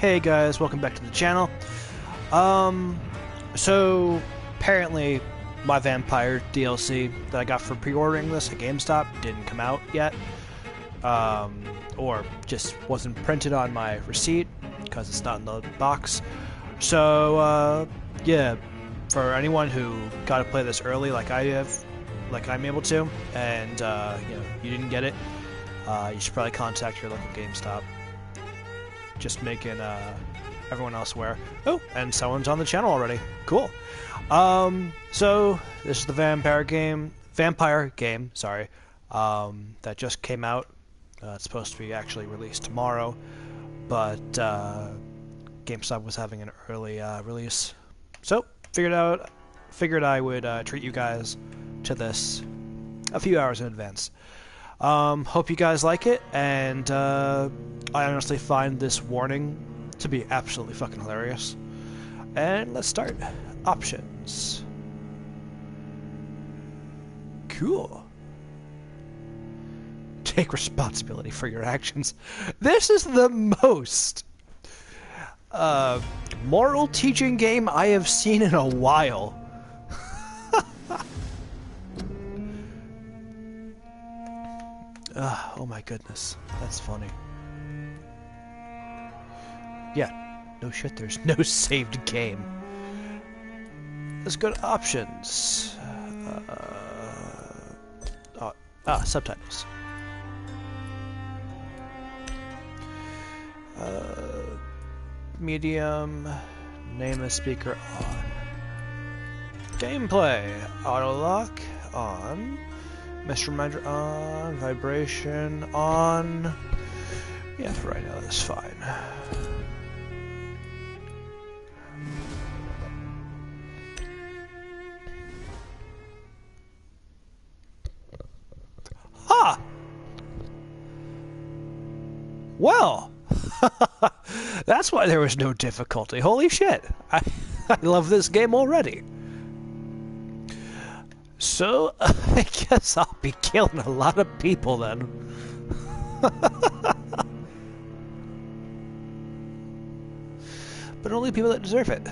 Hey guys, welcome back to the channel. So apparently my Vampire DLC that I got for pre-ordering this at GameStop didn't come out yet. Or just wasn't printed on my receipt because it's not in the box. So yeah, for anyone who got to play this early like I have, like I'm able to, and you didn't get it, you should probably contact your local GameStop. Just making everyone else aware. Oh, and someone's on the channel already. Cool. So this is the Vampire game, sorry, that just came out. It's supposed to be actually released tomorrow, but GameStop was having an early release, so figured I would treat you guys to this a few hours in advance. Hope you guys like it, and I honestly find this warning to be absolutely fucking hilarious. And let's start. Options. Cool. Take responsibility for your actions. This is the most moral teaching game I have seen in a while. Oh my goodness, that's funny. Yeah, no shit, there's no saved game. Let's go to options. Subtitles. Medium, name a speaker on. Gameplay, auto lock on. Mist reminder on, vibration on. Yeah, for right now that's fine. Ha! Well, that's why there was no difficulty. Holy shit! I love this game already. So, I guess I'll be killing a lot of people then. But only people that deserve it.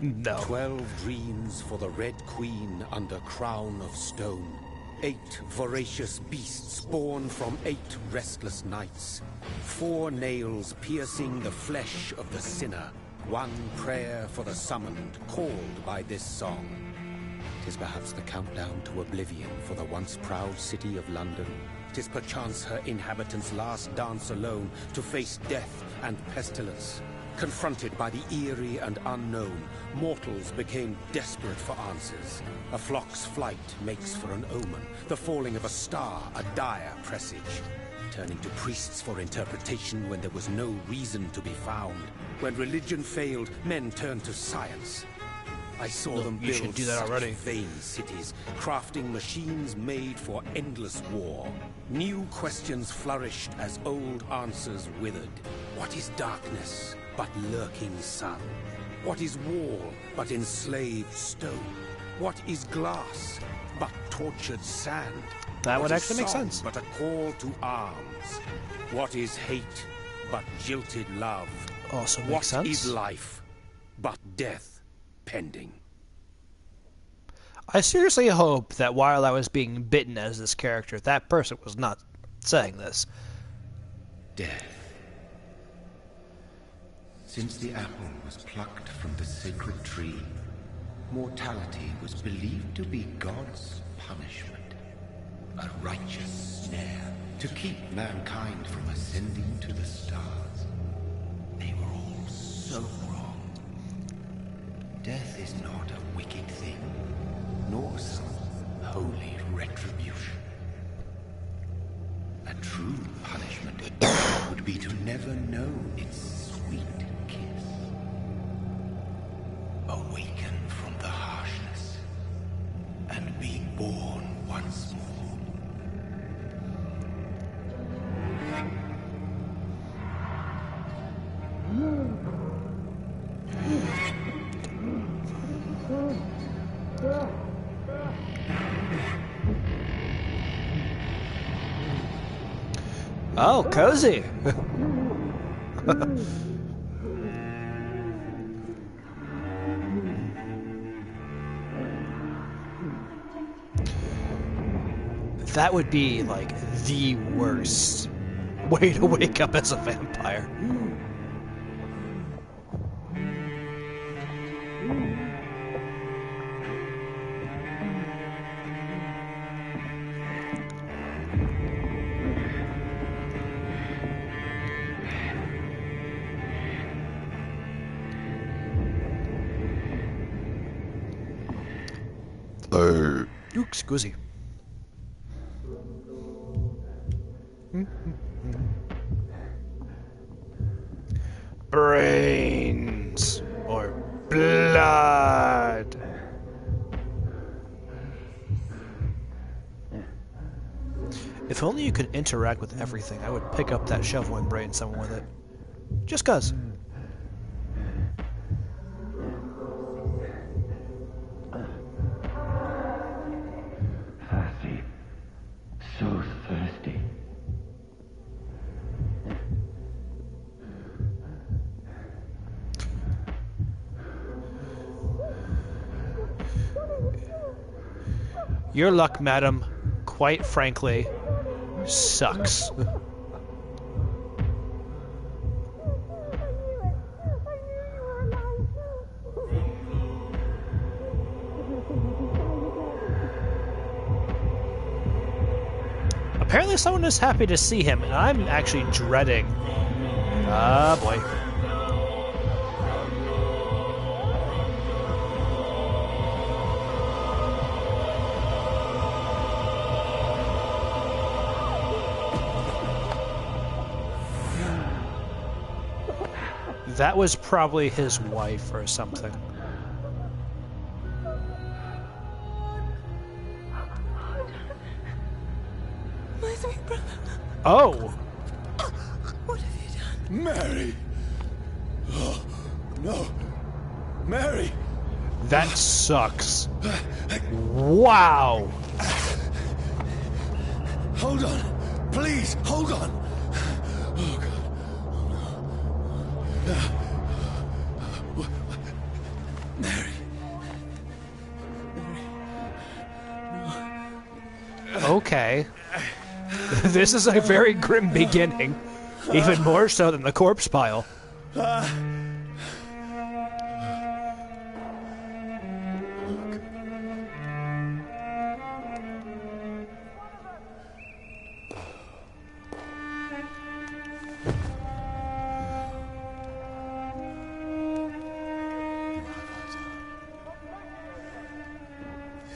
No. 12 dreams for the Red Queen under crown of stone. 8 voracious beasts born from 8 restless nights. 4 nails piercing the flesh of the sinner. 1 prayer for the summoned, called by this song. 'Tis perhaps the countdown to oblivion for the once proud city of London. 'Tis perchance her inhabitants' last dance alone to face death and pestilence. Confronted by the eerie and unknown, mortals became desperate for answers. A flock's flight makes for an omen, the falling of a star a dire presage. Turning to priests for interpretation when there was no reason to be found. When religion failed, men turned to science. I saw them build such vain cities, crafting machines made for endless war. New questions flourished as old answers withered. What is darkness but lurking sun? What is wall but enslaved stone? What is glass but tortured sand? That would actually make sense. But a call to arms. What is hate but jilted love? Also makes sense. What is life but death pending? I seriously hope that while I was being bitten as this character, that person was not saying this. Death. Since the apple was plucked from the sacred tree, mortality was believed to be God's punishment. A righteous snare to keep mankind from ascending to the stars. They were all so wrong. Death is not a wicked thing, nor some holy retribution. A true punishment would be to never know its sweet kiss. Awaken from the harshness and be born once more. Oh, cozy. That would be, like, the worst way to wake up as a vampire. Scusi. Brains or blood. If only you could interact with everything, I would pick up that shovel and brain someone with it. Just 'cause. Thirsty. So thirsty. Your luck, madam, quite frankly, sucks. Apparently someone is happy to see him, and I'm actually dreading. Ah, boy. That was probably his wife or something. My sweet brother. Oh! What have you done? Mary! Oh, no. Mary! That sucks. Wow! Hold on. Please, hold on. Oh, God. Mary. Okay. This is a very grim beginning. Even more so than the corpse pile.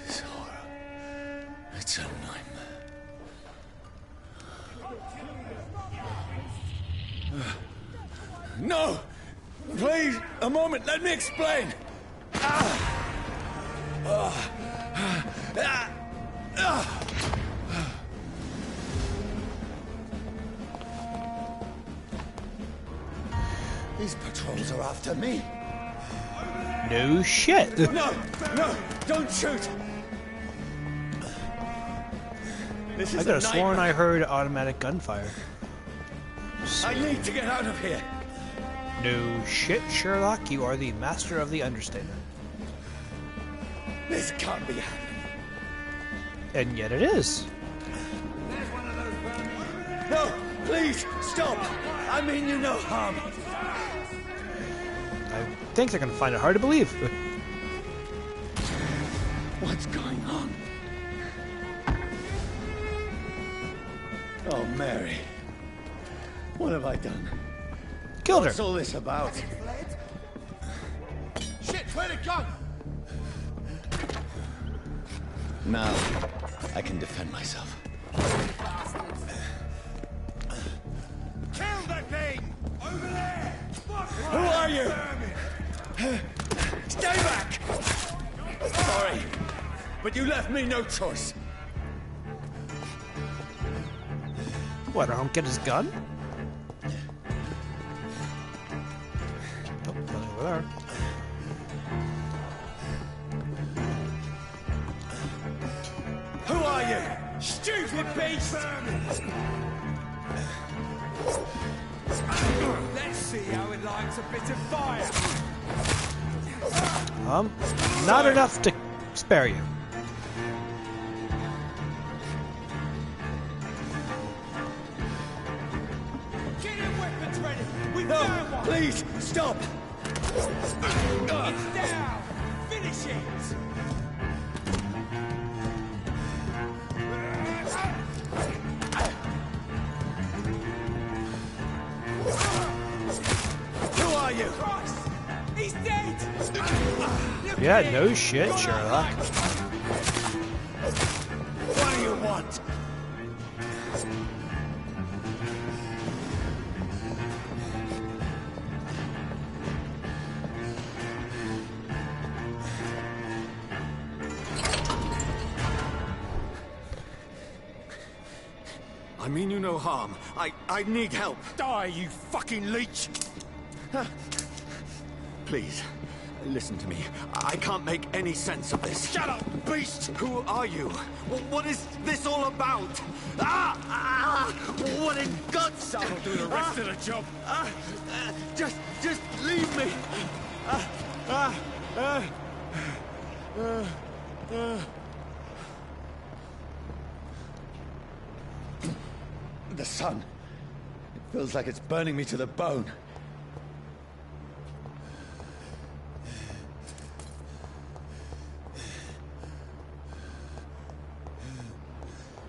This horror. It's a nightmare. No! Please, a moment, let me explain! These patrols are after me. No shit. No! No! Don't shoot! This I is could a have sworn nightmare. I heard automatic gunfire. I need to get out of here! No shit, Sherlock. You are the master of the understatement. This can't be happening. And yet it is. No! Please, stop! I mean you no harm. I think they're gonna find it hard to believe. What's going on? Oh, Mary. What have I done? Killed What's her. all this about? Shit, where'd it go? Now, I can defend myself. Kill the thing! Over there! Who are you? Stay back! Sorry, but you left me no choice. What, I don't get his gun? Oh, nothing over there. Who are you? Stupid beast! Let's see how it likes a bit of fire. Not enough to spare you. Get your weapons ready. We found one. Please, stop! It's down. Finish it. Who are you? Christ, he's dead. Look Yeah, at him. no shit, Sherlock. What do you want? I mean you no harm. I need help. Die, you fucking leech. Please, listen to me. I can't make any sense of this. Shut up, beast. Who are you? What is this all about? What in guts? I'll do the rest of the job. Just leave me. The sun. It feels like it's burning me to the bone.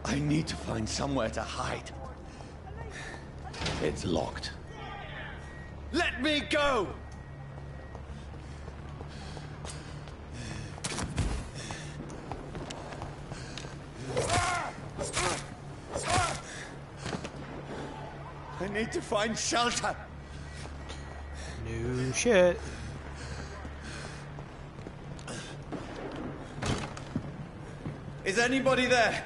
I need to find somewhere to hide. It's locked. Let me go! I need to find shelter. No shit. Is anybody there?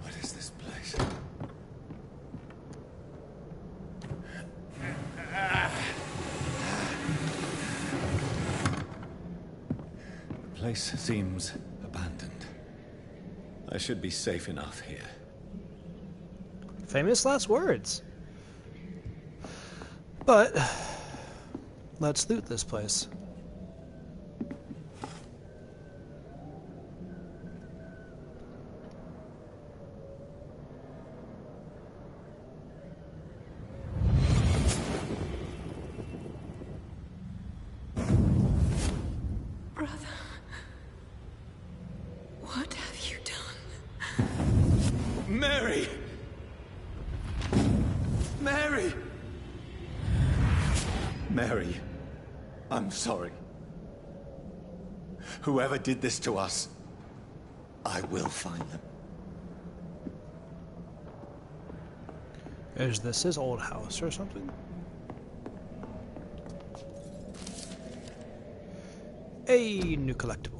What is this place? The place seems abandoned. I should be safe enough here. Famous last words. But let's loot this place. Brother, what have you done? Mary! Mary! Mary, I'm sorry. Whoever did this to us, I will find them. Is this his old house or something? A new collectible.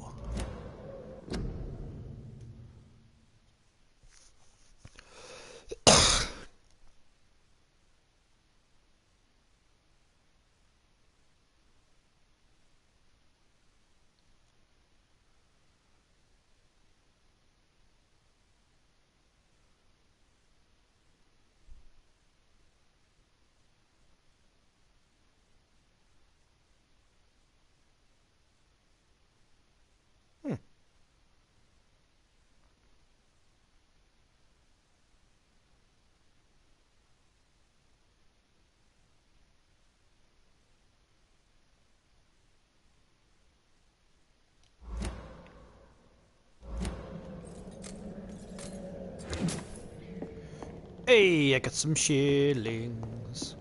Hey, I got some shillings.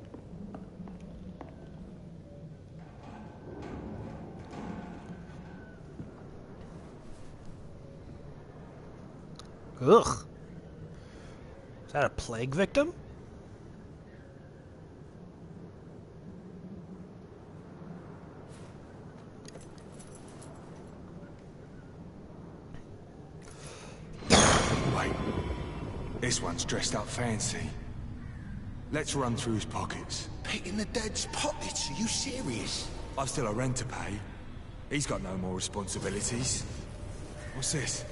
Ugh. Is that a plague victim? Wait. This one's dressed up fancy. Let's run through his pockets. Picking the dead's pockets? Are you serious? I've still a rent to pay. He's got no more responsibilities. What's this?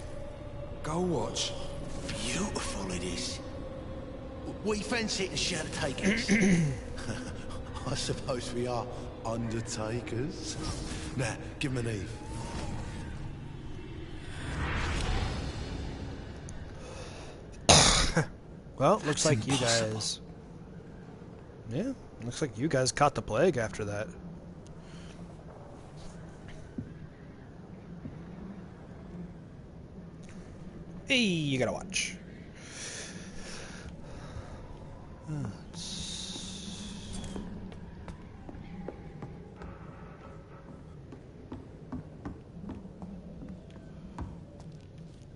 Gold watch. Beautiful it is. We fancy it to share the takers. I suppose we are undertakers. Now, give him an Eve. Well, looks like you guys... Yeah, looks like you guys caught the plague after that. Hey, you gotta watch.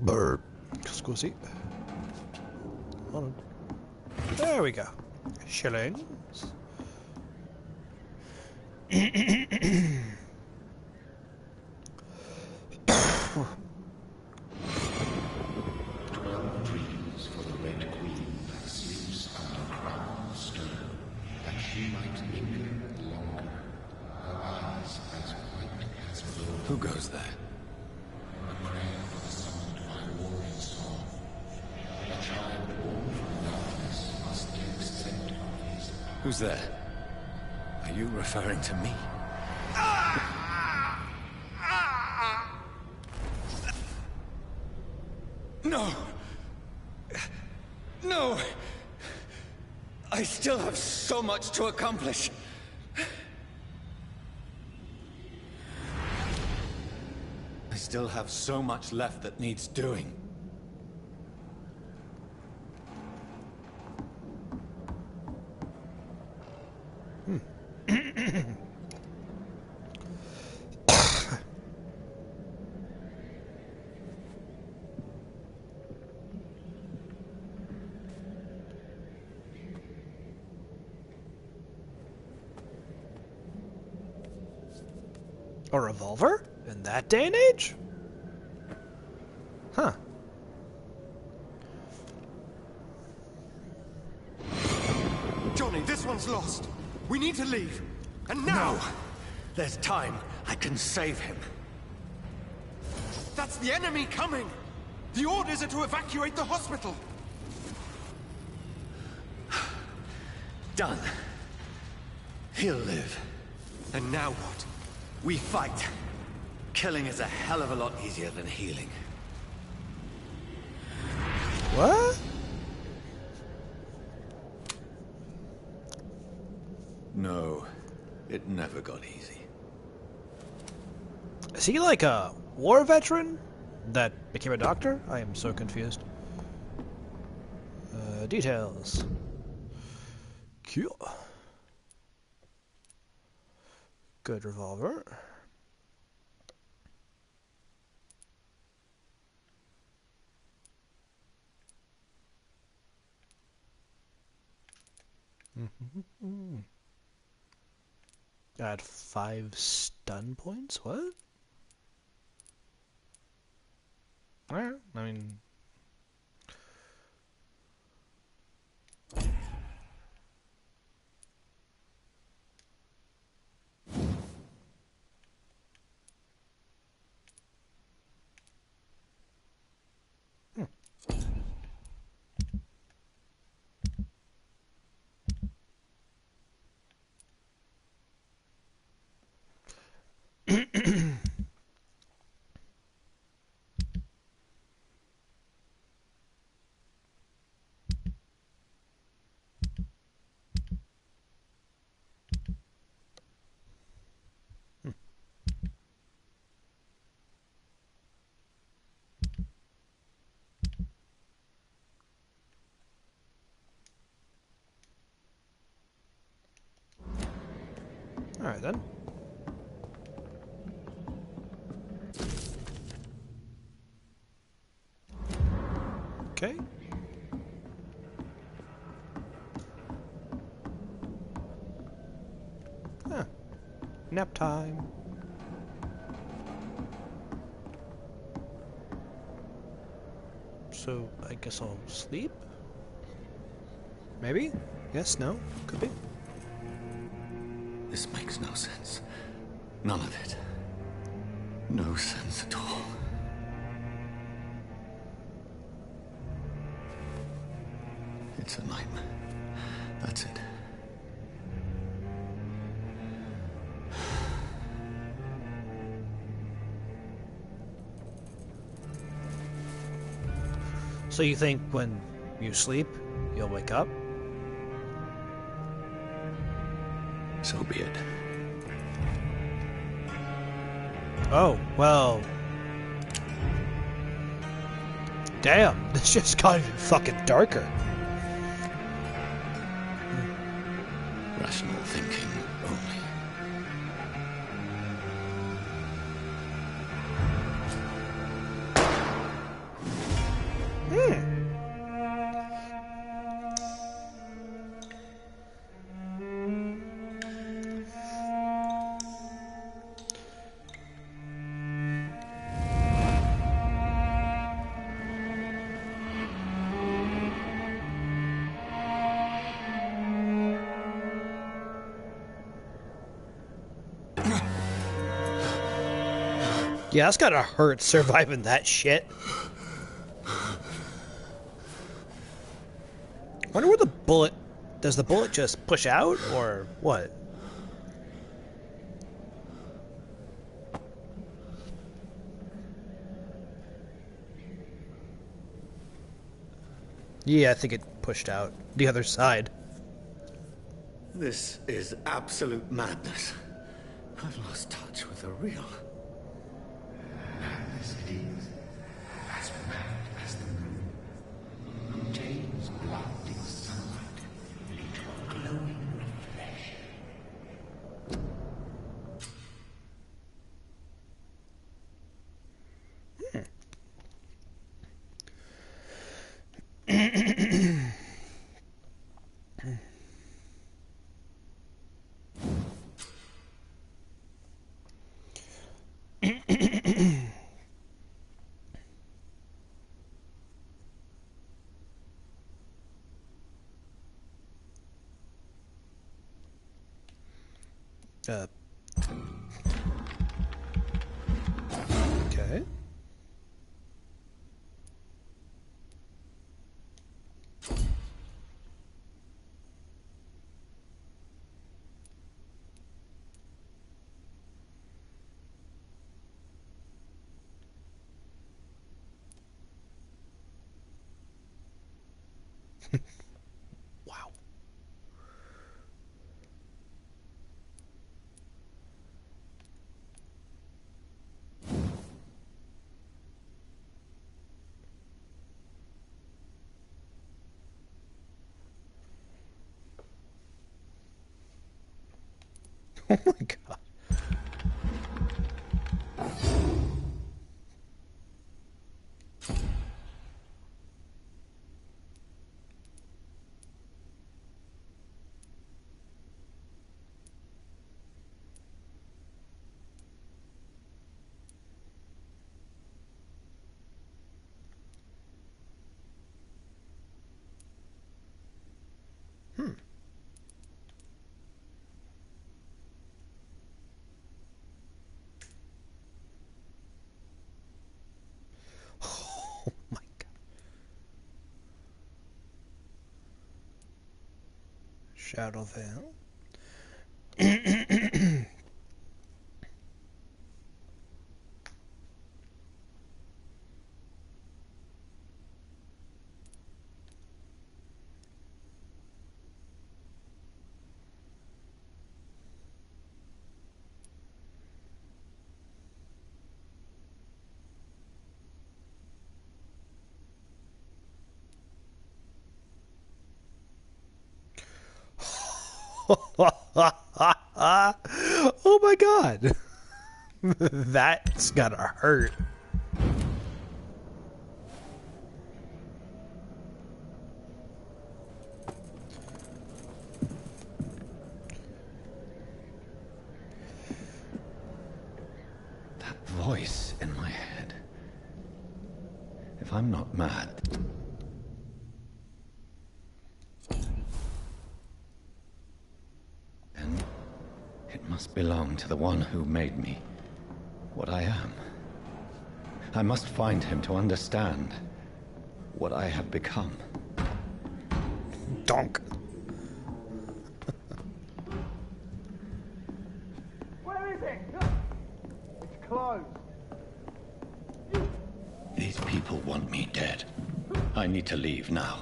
Bird. Scusi. Hold on. There we go. Shillings. Dreams for the Red Queen that sleeps under crown of stone, that she might linger longer, her eyes as white as gold. Who goes there? A prayer for the summoned by warring song. A child born from darkness must take scent of his. Who's there? Are you referring to me? No! No! I still have so much to accomplish. I still have so much left that needs doing. A revolver? In that day and age? Huh. Johnny, this one's lost. We need to leave. And now! No! There's time. I can save him. That's the enemy coming! The orders are to evacuate the hospital! Done. He'll live. And now what? We fight. Killing is a hell of a lot easier than healing. What? No, it never got easy. Is he like a war veteran that became a doctor? I am so confused. Details. Cool. Good revolver. Add 5 stun points? What? Alright, I mean... Alright then. Okay. Huh. Nap time. So, I guess I'll sleep? Maybe? Yes, no? Could be. This makes no sense. None of it. No sense at all. It It's a nightmare. That's it. So you think when you sleep, you'll wake up? So be it. Oh, well. Damn, this just got even fucking darker. Rational thinking only. Yeah, that's gotta hurt surviving that shit. Wonder where the bullet... Does the bullet just push out, or what? Yeah, I think it pushed out. The other side. This is absolute madness. I've lost touch with the real. Madness it is, as mad as the moon. James blinding sunlight into a glowing reflection. Okay. Wow. Oh my god. Oh my god. Shadow Veil. Oh my god. That's gotta hurt. That voice in my head. If I'm not mad... then it must belong to the one who made me what I am. I must find him to understand what I have become. Donk. Where is it? It's closed. These people want me dead. I need to leave now.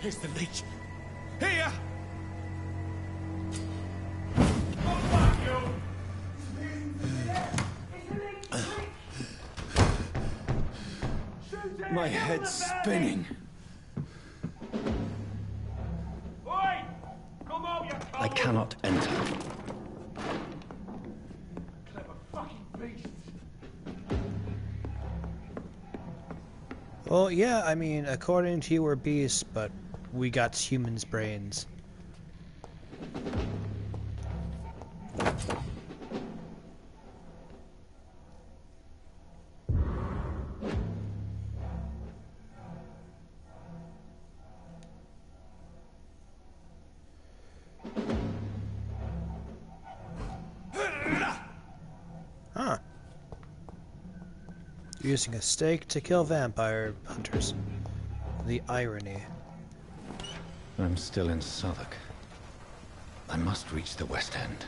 Here's the leech. Here! My head's spinning. I cannot enter. Well, yeah, I mean, according to you, we're beasts, but we got humans' brains. Huh. Using a stake to kill vampire hunters. The irony. I'm still in Southwark. I must reach the West End.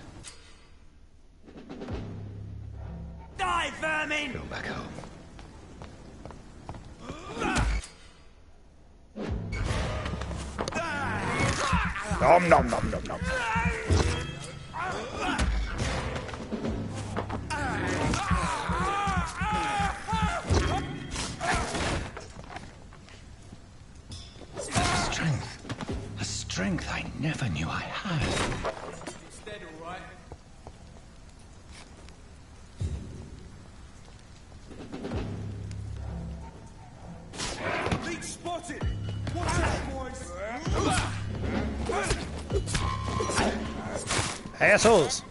Die, vermin! Go back home. Nom nom nom nom nom. A strength I never knew I had. It's dead, all right. Leech spotted! Watch out, boys! Assholes!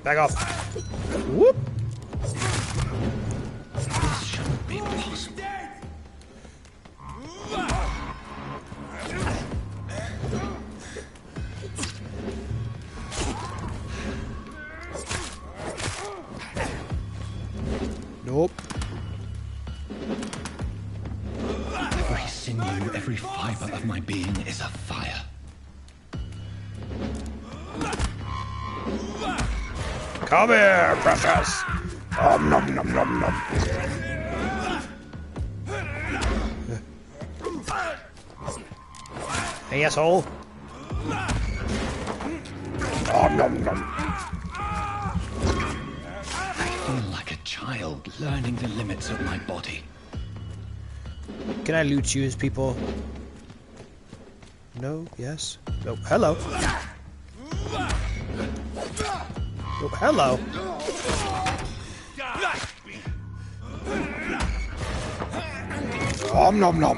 Back off. Whoop! This shouldn't be possible. Dead! Nope. Every sinew, every fiber of my being is afire. Come here, precious! Nom nom nom nom nom. Hey, asshole! Nom nom nom. I feel like a child learning the limits of my body. Can I loot you as people? No? Yes? No. Hello? Oh, hello? Nom nom nom.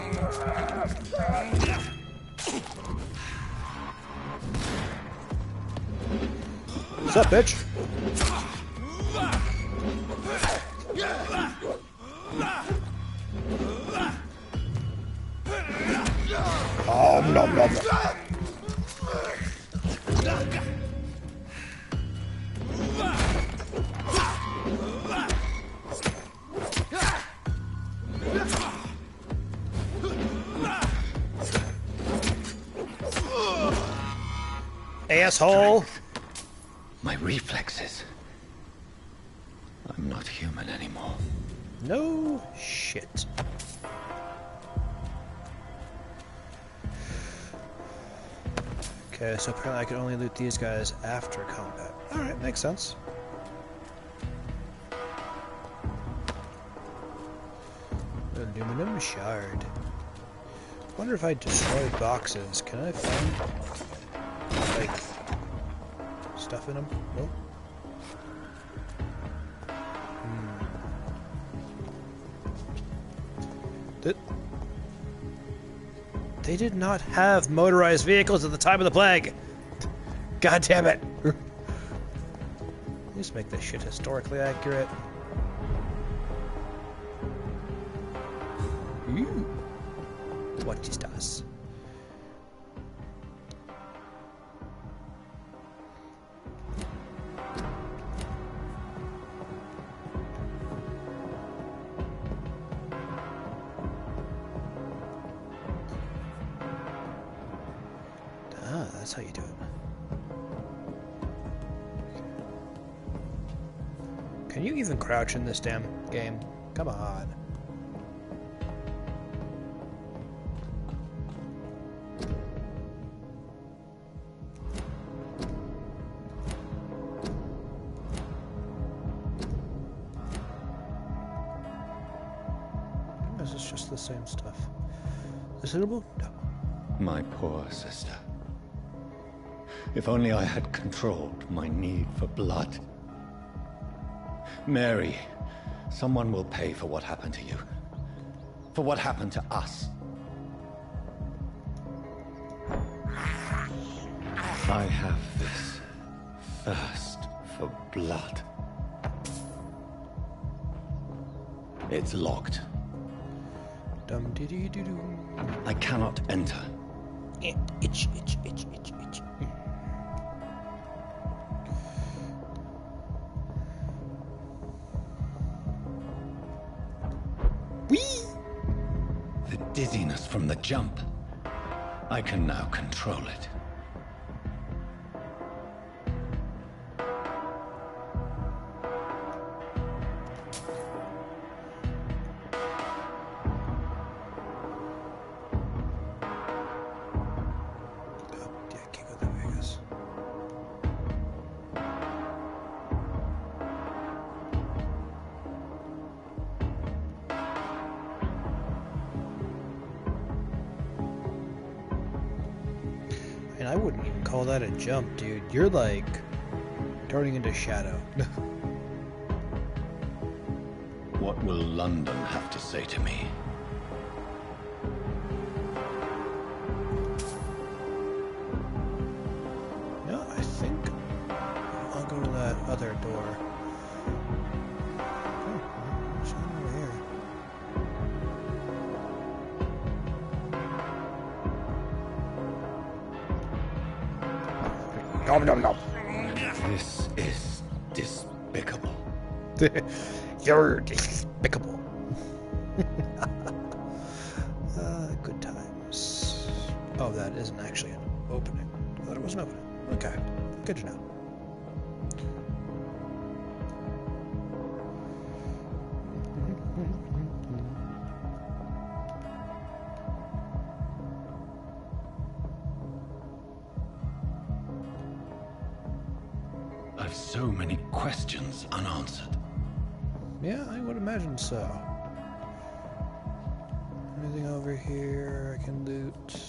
What's up, bitch? Nom nom nom. Asshole! My reflexes. I'm not human anymore. No shit. Okay, so apparently I can only loot these guys after combat. Alright, makes sense. Aluminum shard. Wonder if I destroy boxes, can I find, like, stuff in them? Nope. They did not have motorized vehicles at the time of the plague. God damn it. Just make this shit historically accurate. Ooh. What is das? That's how you do it. Can you even crouch in this damn game? Come on. This is just the same stuff. Is it suitable? No. My poor sister. If only I had controlled my need for blood. Mary, someone will pay for what happened to you. For what happened to us. I have this thirst for blood. It's locked. Dum dee dee doo doo. I cannot enter. Itch, itch, itch, itch, itch. Whee! The dizziness from the jump. I can now control it. And I wouldn't even call that a jump, dude. You're like turning into shadow. What will London have to say to me? No, I think I'll go to that other door. Oh, what's over here? Nom nom nom. This is despicable. You're despicable. Good times. Oh, that isn't actually an opening. I thought it was an opening. Okay, good to know. I've so many questions unanswered. Yeah, I would imagine so. Anything over here I can loot?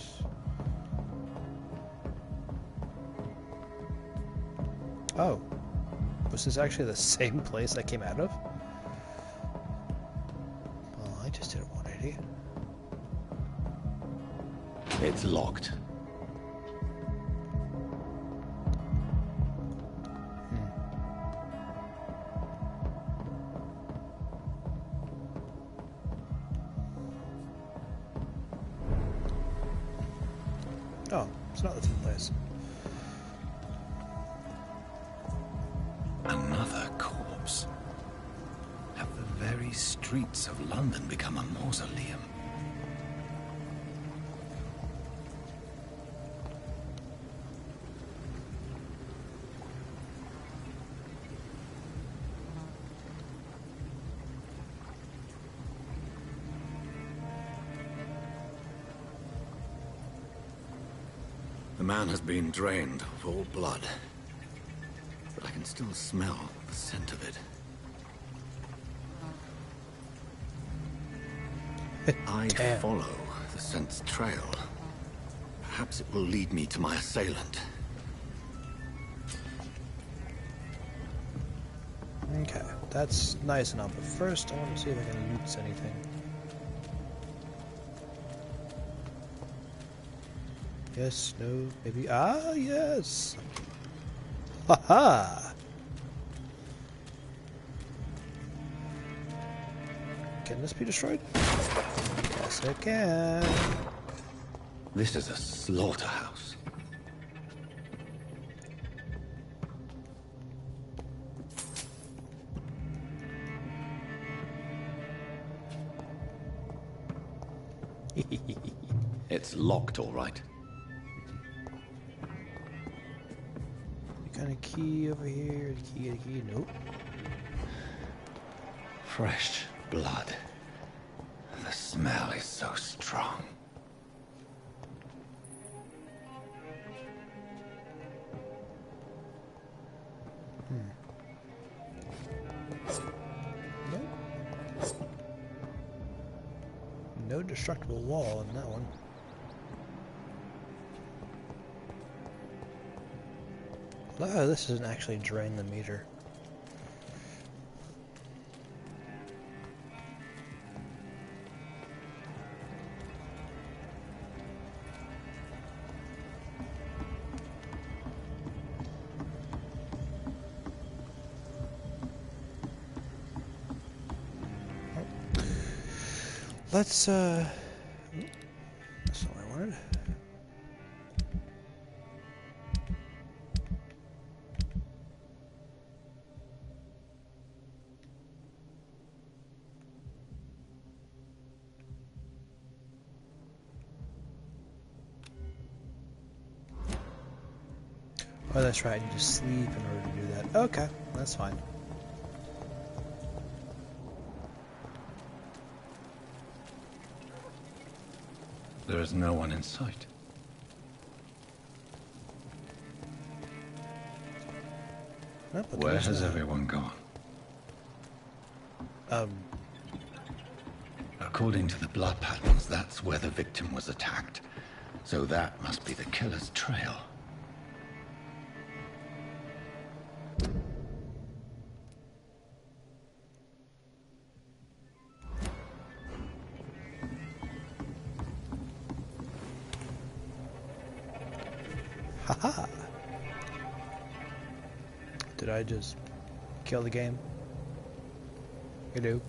Oh. Was this actually the same place I came out of? Oh, I just did a 180. It's locked. Oh, it's not the same place. Another corpse. Have the very streets of London become a mausoleum? The man has been drained of all blood, but I can still smell the scent of it. I Damn. follow the scent's trail. Perhaps it will lead me to my assailant. Okay, that's nice enough, but first I want to see if I can loot anything. Yes, no, maybe. Ah, yes! Haha! Can this be destroyed? Yes, it can. This is a slaughterhouse. It's locked, all right. kind of key over here? Key? Nope. Fresh blood. The smell is so strong. No destructible wall in that one. Oh, this doesn't actually drain the meter. Let's, that's not what I wanted. Oh, that's right, I need to sleep in order to do that. Okay, that's fine. There is no one in sight. Oh, but Where there's has that. everyone gone? Um, According to the blood patterns, that's where the victim was attacked. So that must be the killer's trail. haha! Did I just kill the game? You do.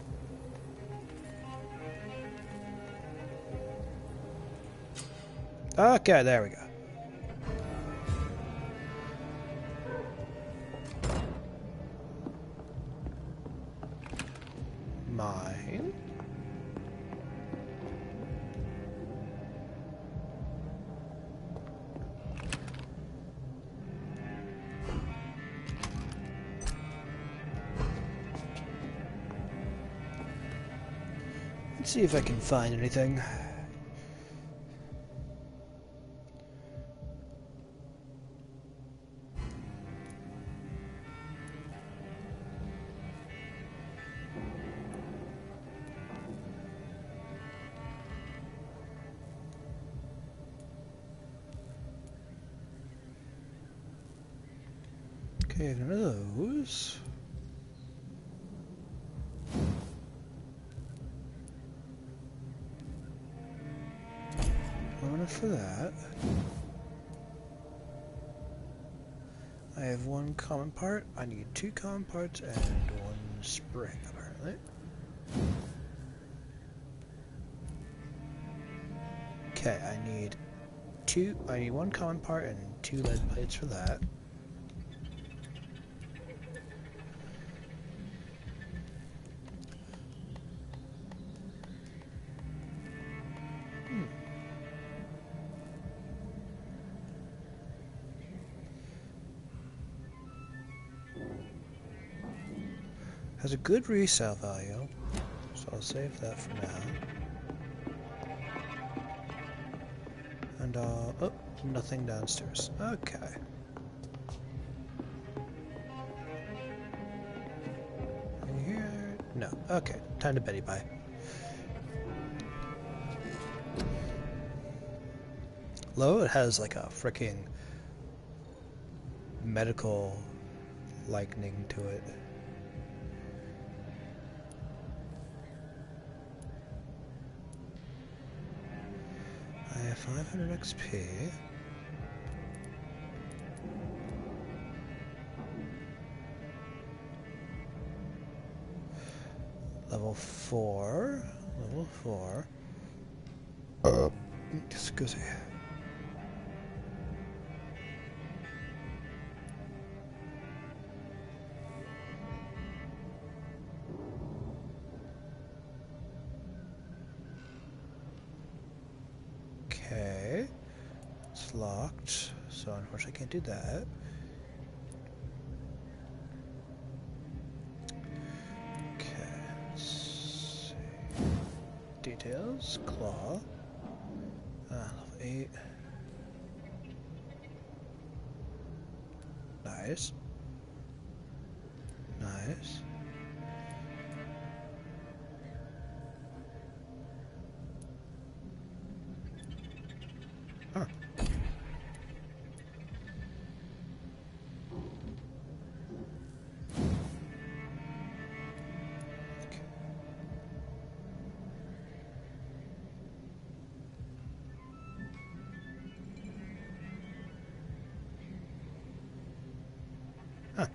Okay, there we go. Mine. Let's see if I can find anything. Okay, none of those. One for that. I have one common part. I need 2 common parts and 1 spring, apparently. Okay, I need 1 common part and 2 lead plates for that. Has a good resale value, so I'll save that for now. And oh, nothing downstairs. Okay. In here? No. Okay, time to Betty bye. Low, it has like a freaking medical likening to it. I have 500 XP. Level 4. Level 4. Excuse me. Okay. It's locked, so unfortunately I can't do that. meters. Claw. Level 8. Nice. Nice. Huh. Okay. Huh.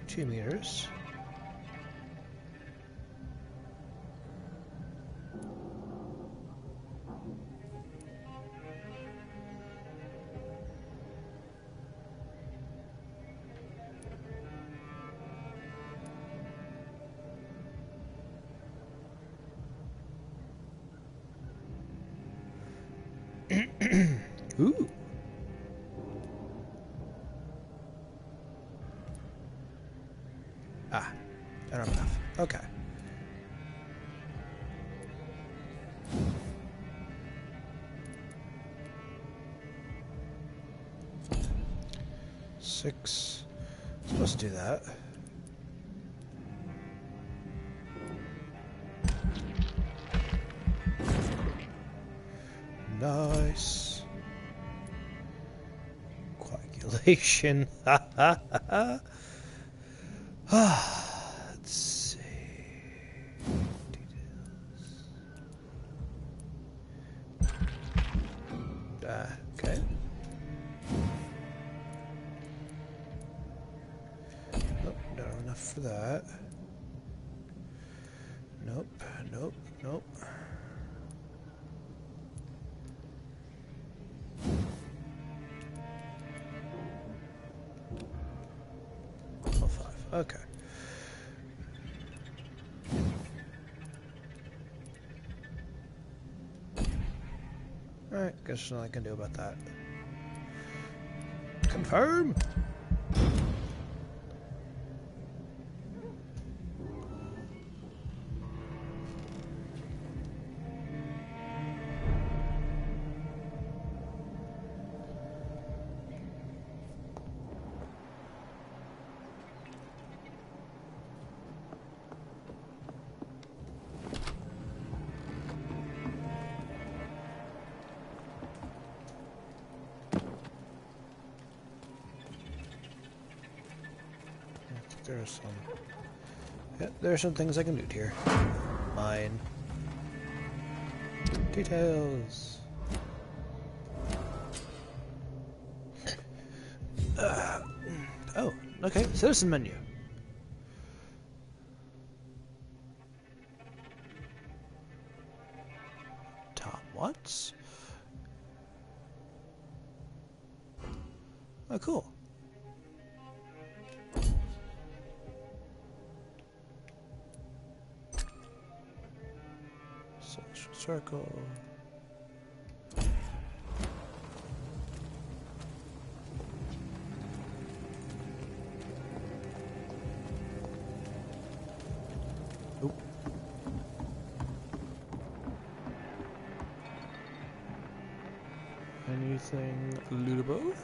2 meters. Ooh. Ah, I don't have enough. Okay. Six. Supposed to do that. Nice. Coagulation. Ha ha ha. Let's see. Okay. Nope, not enough for that. Nope, nope, nope. Oh, 5. Okay. Alright, guess there's nothing I can do about that. Confirm! There's some. Yeah, there are some things I can do here. Mine. Details. Oh, okay. Citizen menu. Tom Watts. Oh, cool. Social circle. Oop. Anything lootable?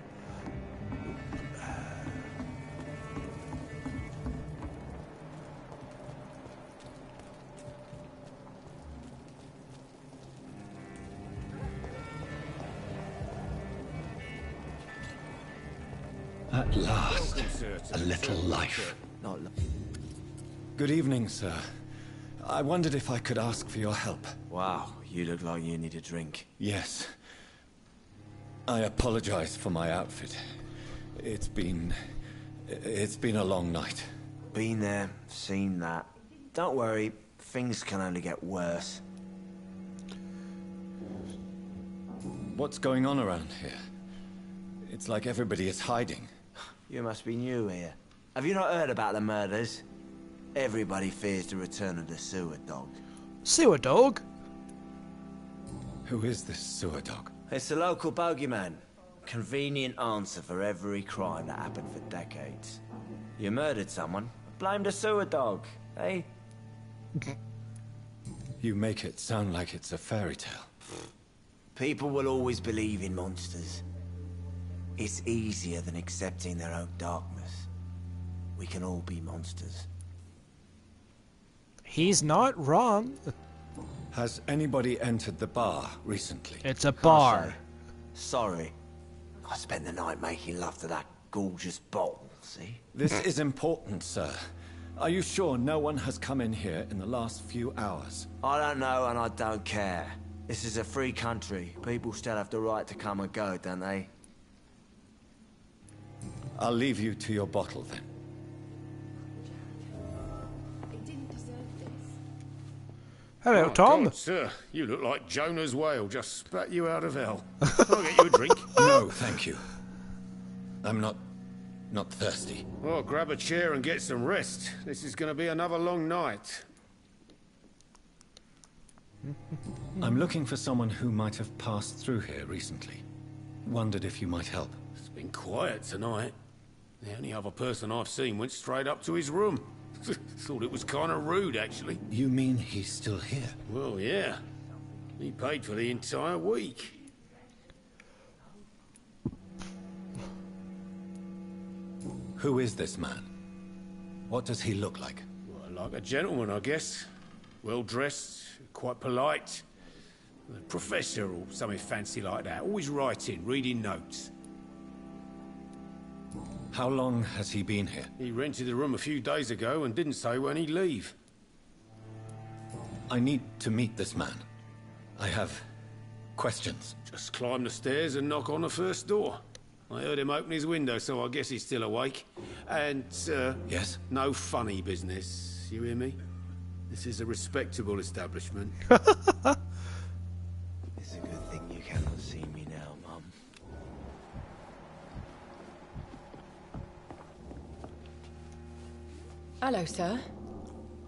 At last, a little life. Good evening, sir. I wondered if I could ask for your help. Wow, you look like you need a drink. Yes. I apologize for my outfit. It's been a long night. Been there, seen that. Don't worry, things can only get worse. What's going on around here? It's like everybody is hiding. You must be new here. Have you not heard about the murders? Everybody fears the return of the sewer dog. Sewer dog? Who is this sewer dog? It's the local bogeyman. Convenient answer for every crime that happened for decades. You murdered someone, blame the sewer dog, eh? You make it sound like it's a fairy tale. People will always believe in monsters. It's easier than accepting their own darkness. We can all be monsters. He's not wrong. Has anybody entered the bar recently? It's a bar. Sorry. I spent the night making love to that gorgeous bottle, see? This is important, sir. Are you sure no one has come in here in the last few hours? I don't know and I don't care. This is a free country. People still have the right to come and go, don't they? I'll leave you to your bottle then. Hello, Tom. God, sir, you look like Jonah's whale just spat you out of hell. Can I get you a drink? No, thank you. I'm not thirsty. Well, grab a chair and get some rest. This is going to be another long night. I'm looking for someone who might have passed through here recently. Wondered if you might help. It's been quiet tonight. The only other person I've seen went straight up to his room. Thought it was kind of rude, actually. You mean he's still here? Well, yeah. He paid for the entire week. Who is this man? What does he look like? Well, like a gentleman, I guess. Well-dressed, quite polite. A professor or something fancy like that. Always writing, reading notes. How long has he been here? He rented the room a few days ago and didn't say when he'd leave. I need to meet this man. I have questions. Just climb the stairs and knock on the first door. I heard him open his window, so I guess he's still awake. And, Yes? no funny business. You hear me? This is a respectable establishment. It's a good thing you cannot see me now, Mum. Hello, sir.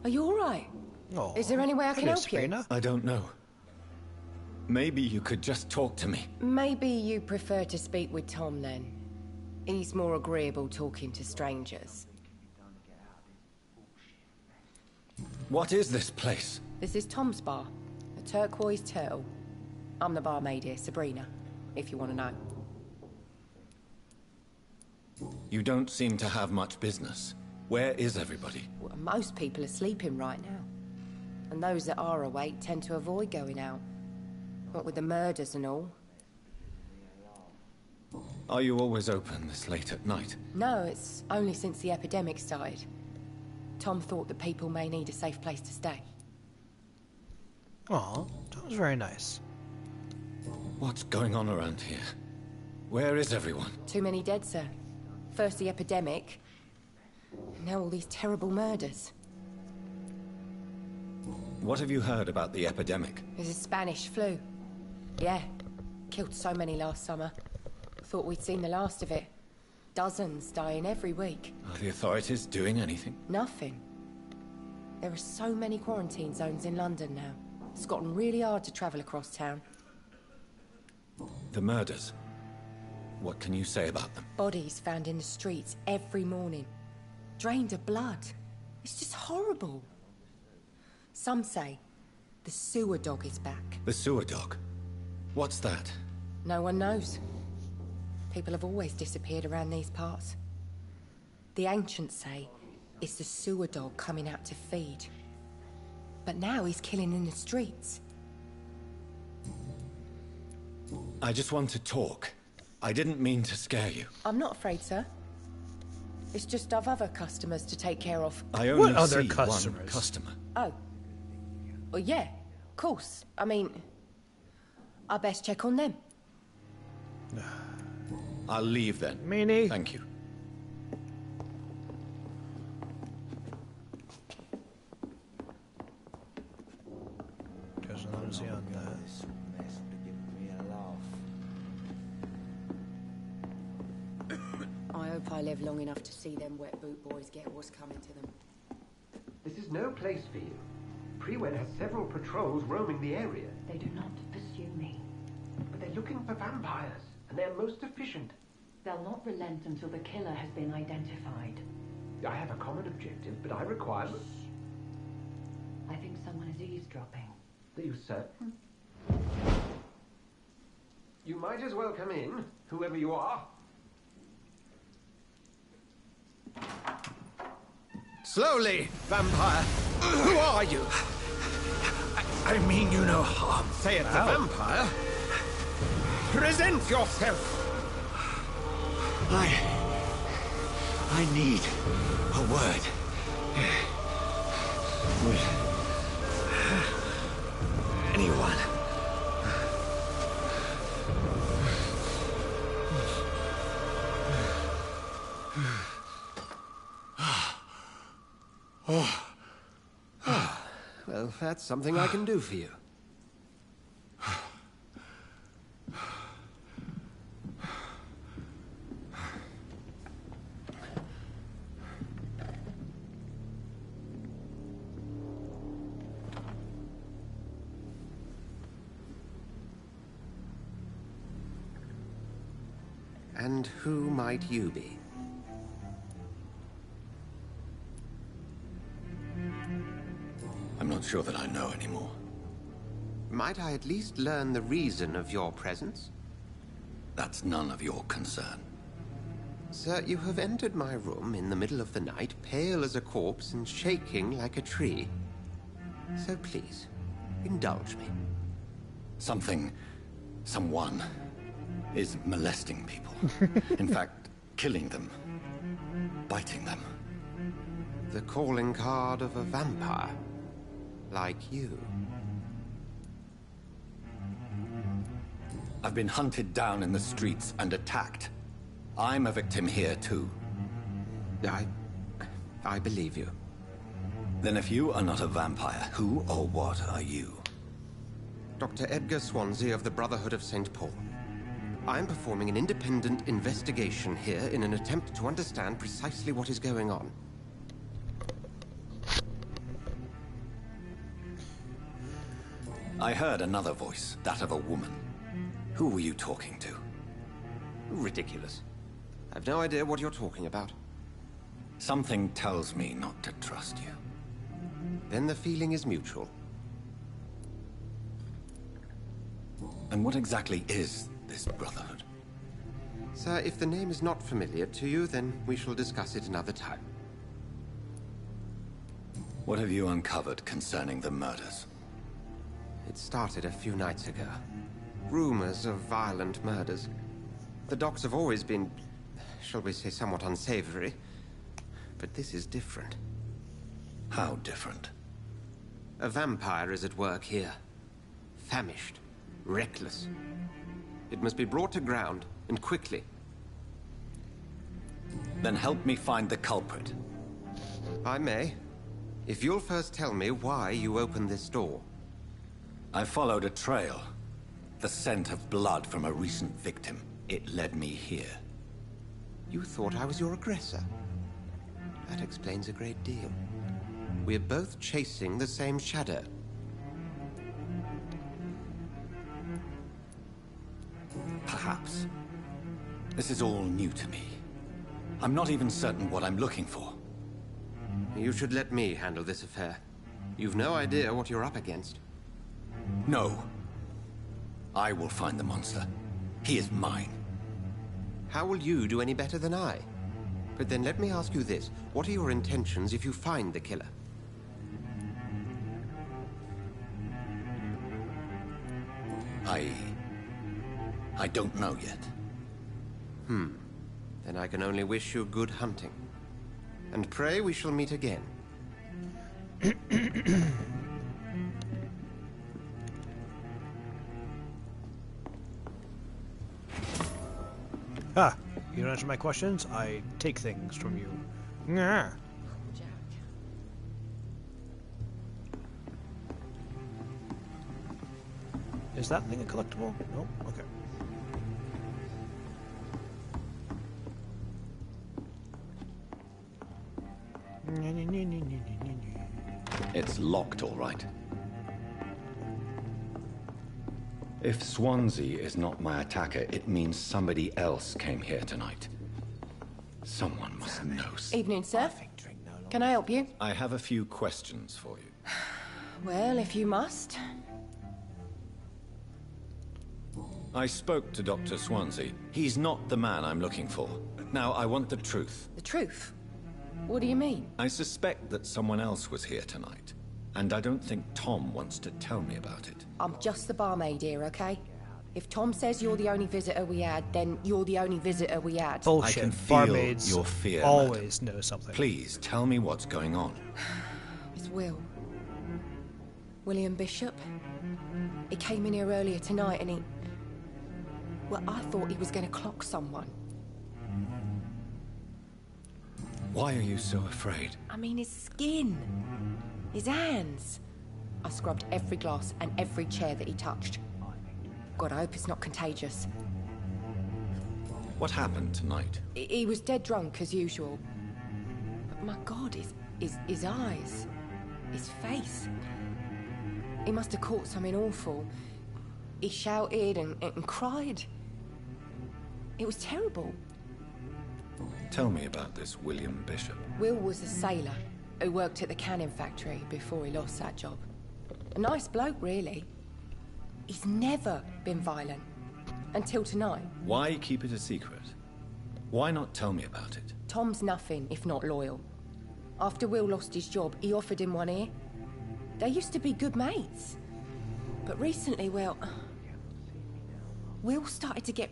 Are you all right? Oh, Is there any way I can hello, help you? Sabrina. I don't know. Maybe you could just talk to me. Maybe you prefer to speak with Tom, then. He's more agreeable talking to strangers. What is this place? This is Tom's bar, a turquoise turtle. I'm the barmaid here, Sabrina, if you want to know. You don't seem to have much business. Where is everybody? Well, most people are sleeping right now. And those that are awake tend to avoid going out. What with the murders and all. Are you always open this late at night? No, it's only since the epidemic started. Tom thought that people may need a safe place to stay. Aw, that was very nice. What's going on around here? Where is everyone? Too many dead, sir. First the epidemic, now all these terrible murders. What have you heard about the epidemic? There's a Spanish flu. Yeah, killed so many last summer. Thought we'd seen the last of it. Dozens dying every week. Are the authorities doing anything? Nothing. There are so many quarantine zones in London now. It's gotten really hard to travel across town. The murders. What can you say about them? Bodies found in the streets every morning. Drained of blood. It's just horrible. Some say the sewer dog is back. The sewer dog? What's that? No one knows. People have always disappeared around these parts. The ancients say it's the sewer dog coming out to feed. But now he's killing in the streets. I just want to talk. I didn't mean to scare you. I'm not afraid, sir. It's just I've other customers to take care of. I only What other see customers? one customer. Oh. Well, yeah, of course. I mean, I best check on them. I'll leave then. Meanie. Thank you. Doesn't see on that. I hope I live long enough to see them wet boot boys get what's coming to them. This is no place for you. Prewen has several patrols roaming the area. They do not pursue me. But they're looking for vampires, and they're most efficient. They'll not relent until the killer has been identified. I have a common objective, but I require... I think someone is eavesdropping. Please, sir. You might as well come in, whoever you are. Slowly, vampire. Who are you? I mean you no harm. Say it's a vampire. Present yourself. I need a word. With anyone. Well, that's something I can do for you. And who might you be? I'm not sure that I know anymore. Might I at least learn the reason of your presence? That's none of your concern. Sir, you have entered my room in the middle of the night, pale as a corpse and shaking like a tree. So please, indulge me. Someone is molesting people. In fact, killing them. Biting them. The calling card of a vampire. Like you. I've been hunted down in the streets and attacked. I'm a victim here, too. I believe you. Then if you are not a vampire, who or what are you? Dr. Edgar Swansea of the Brotherhood of St. Paul. I'm performing an independent investigation here in an attempt to understand precisely what is going on. I heard another voice, that of a woman. Who were you talking to? Ridiculous. I've no idea what you're talking about. Something tells me not to trust you. Then the feeling is mutual. And what exactly is this Brotherhood? Sir, if the name is not familiar to you, then we shall discuss it another time. What have you uncovered concerning the murders? It started a few nights ago. Rumors of violent murders. The docks have always been, shall we say, somewhat unsavory. But this is different. How different? A vampire is at work here. Famished. Reckless. It must be brought to ground, and quickly. Then help me find the culprit. I may. If you'll first tell me why you opened this door. I followed a trail. The scent of blood from a recent victim. It led me here. You thought I was your aggressor. That explains a great deal. We're both chasing the same shadow. Perhaps. This is all new to me. I'm not even certain what I'm looking for. You should let me handle this affair. You've no idea what you're up against. No. I will find the monster. He is mine. How will you do any better than I? But then let me ask you this. What are your intentions if you find the killer? I don't know yet. Then I can only wish you good hunting. And pray we shall meet again. Ah, you don't answer my questions, I take things from you. Nah. Is that thing a collectible? Nope. Okay. It's locked, all right. If Swansea is not my attacker, it means somebody else came here tonight. Someone must know. Evening, sir. Can I help you? I have a few questions for you. Well, if you must. I spoke to Dr. Swansea. He's not the man I'm looking for. Now, I want the truth. The truth? What do you mean? I suspect that someone else was here tonight. And I don't think Tom wants to tell me about it. I'm just the barmaid here, okay? If Tom says you're the only visitor we had, then you're the only visitor we had. Bullshit. I can feel Barmaids your fear, always know something. Please, tell me what's going on. It's Will. William Bishop. He came in here earlier tonight and he... Well, I thought he was going to clock someone. Why are you so afraid? I mean, his skin. His hands. I scrubbed every glass and every chair that he touched. God, I hope it's not contagious. What happened tonight? He was dead drunk, as usual. But my God, his eyes. His face. He must have caught something awful. He shouted and cried. It was terrible. Tell me about this William Bishop. Will was a sailor who worked at the cannon factory before he lost that job. A nice bloke, really. He's never been violent. Until tonight. Why keep it a secret? Why not tell me about it? Tom's nothing if not loyal. After Will lost his job, he offered him one ear. They used to be good mates. But recently, well... Will started to get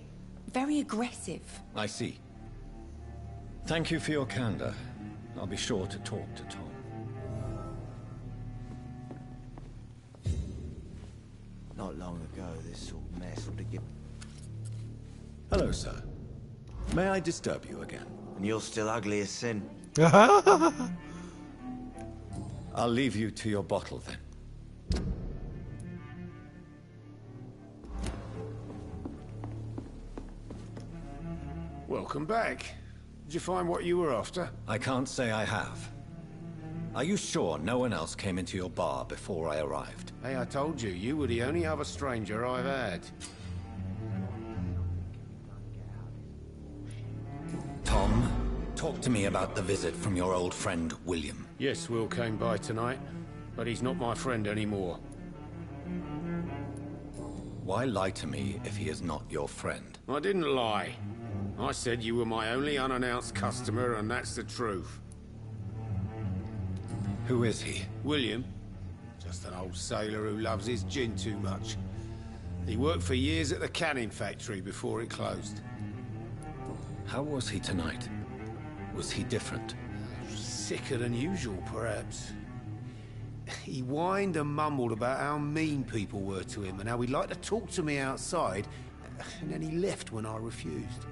very aggressive. I see. Thank you for your candor. I'll be sure to talk to Tom. Not long ago, this sort of mess would have given... Hello, sir. May I disturb you again? And you're still ugly as sin. I'll leave you to your bottle, then. Welcome back. Did you find what you were after? I can't say I have. Are you sure no one else came into your bar before I arrived? Hey, I told you, you were the only other stranger I've had. Tom, talk to me about the visit from your old friend, William. Yes, Will came by tonight, but he's not my friend anymore. Why lie to me if he is not your friend? I didn't lie. I said you were my only unannounced customer, and that's the truth. Who is he? William. Just an old sailor who loves his gin too much. He worked for years at the canning factory before it closed. How was he tonight? Was he different? Sicker than usual, perhaps. He whined and mumbled about how mean people were to him and how he'd like to talk to me outside, and then he left when I refused.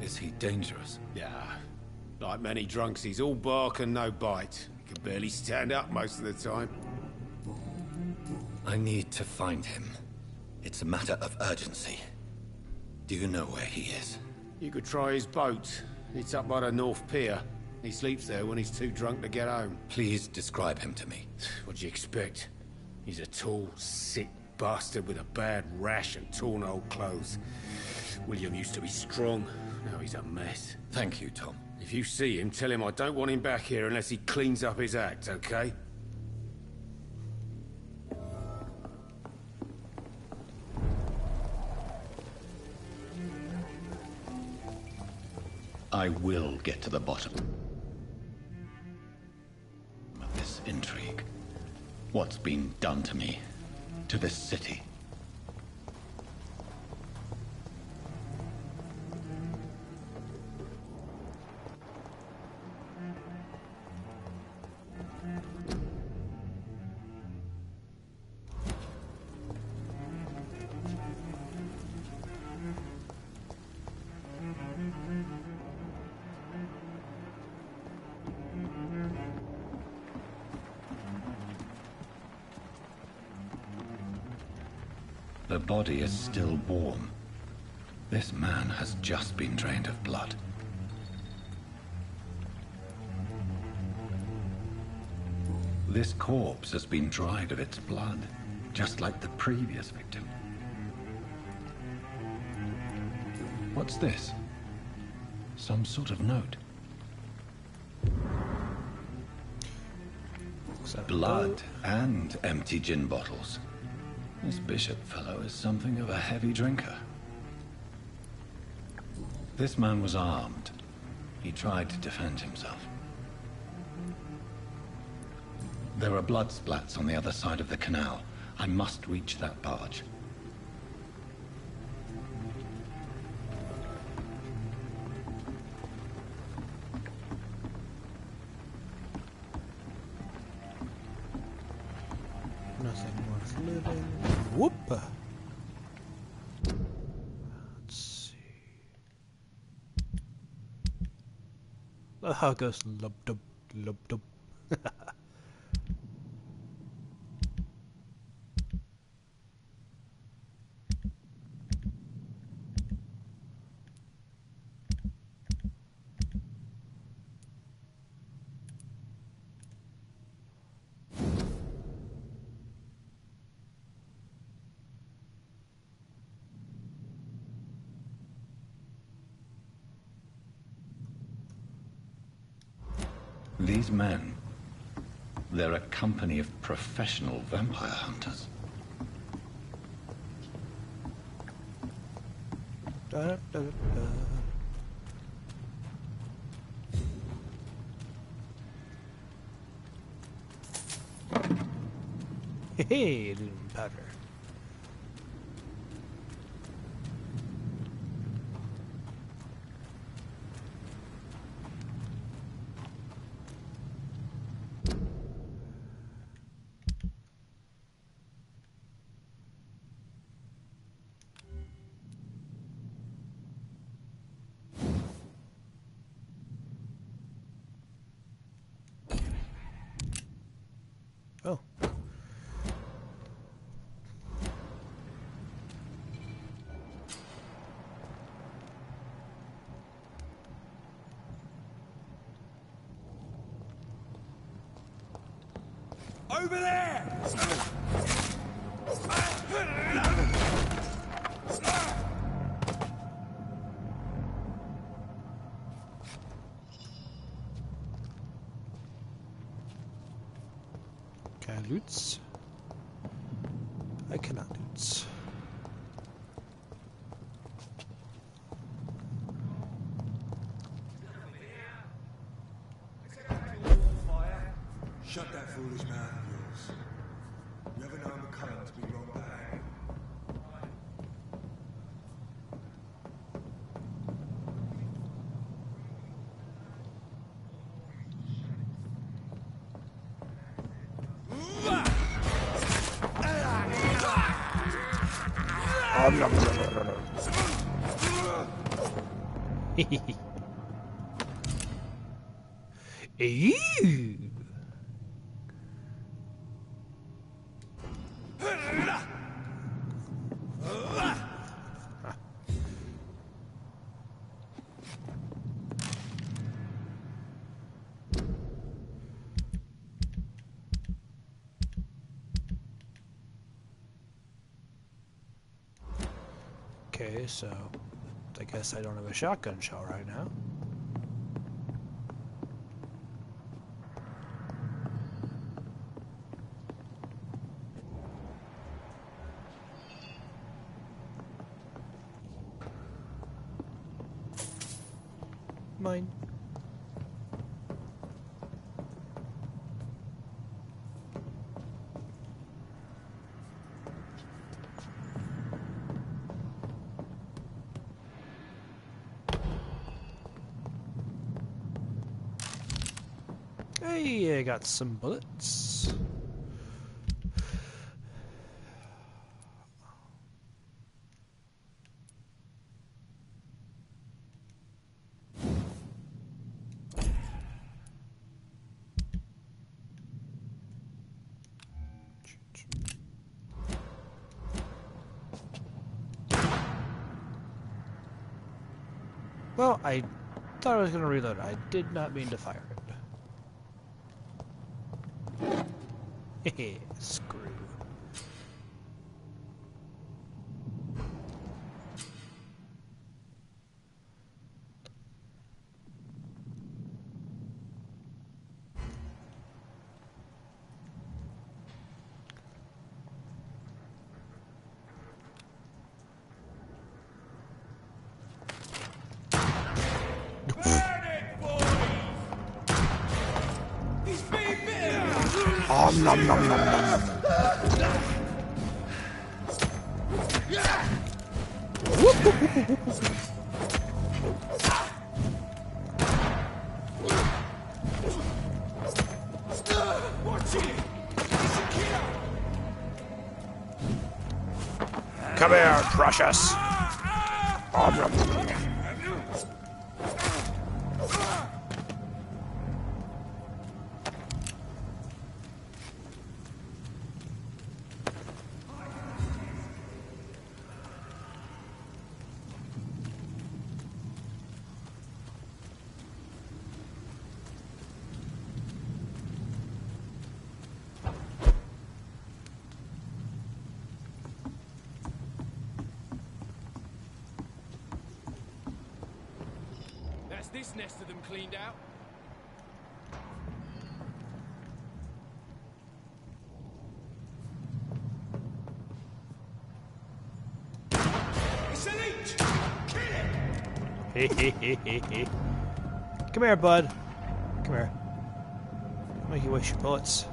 Is he dangerous? Yeah. Like many drunks, he's all bark and no bite. He can barely stand up most of the time. I need to find him. It's a matter of urgency. Do you know where he is? You could try his boat. It's up by the North Pier. He sleeps there when he's too drunk to get home. Please describe him to me. What do you expect? He's a tall, sick bastard with a bad rash and torn old clothes. William used to be strong. Now he's a mess. Thank you, Tom. If you see him, tell him I don't want him back here unless he cleans up his act, okay? I will get to the bottom of this intrigue. What's been done to me, to this city. The body is still warm. This man has just been drained of blood. This corpse has been dried of its blood, just like the previous victim. What's this? Some sort of note. Blood and empty gin bottles. This bishop fellow is something of a heavy drinker. This man was armed. He tried to defend himself. There are blood splats on the other side of the canal. I must reach that barge. Nothing worth living. Whoop! Let's see. Oh, how it goes lub dub lub dub. These men, they're a company of professional vampire hunters. Da, da, da, da. Hey, it didn't matter. Oh. Over there! Can I loot? I cannot loot. Shut that foolish mouth of yours. You ever known McCullum to be wrong back? Ew. Okay, so I guess I don't have a shotgun shell right now. Mine. Hey, I got some bullets. Well, I thought I was going to reload it. I did not mean to fire it. Hehe, screw. nom, nom, nom, nom. Come here, precious. That's this nest of them cleaned out. It's an each! Kill it! Come here, bud. Come here. I'll make you waste your bullets.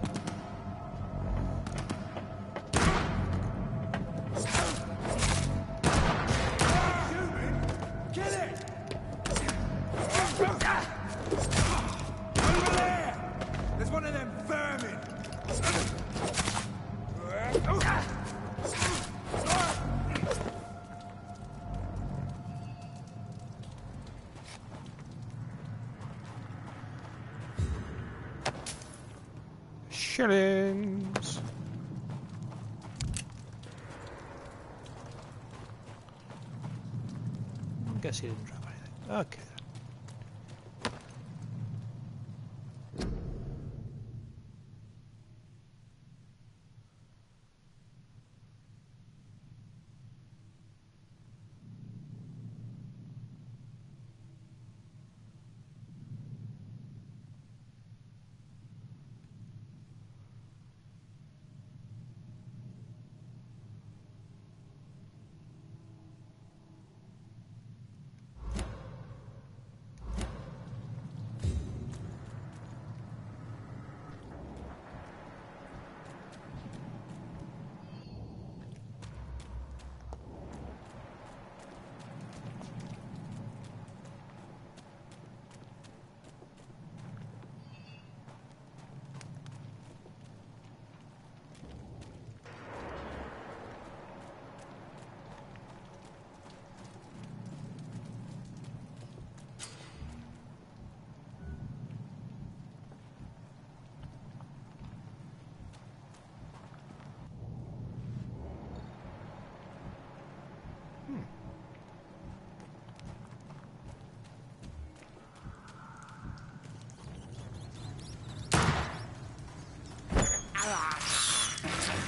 There's one of them vermin! Shillings. Guess he didn't drop anything. Okay.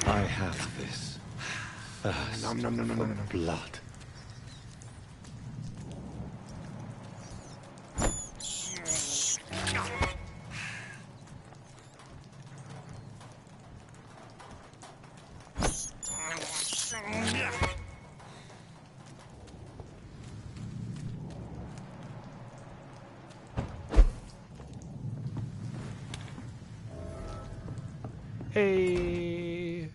I have this thirst for blood. Hey.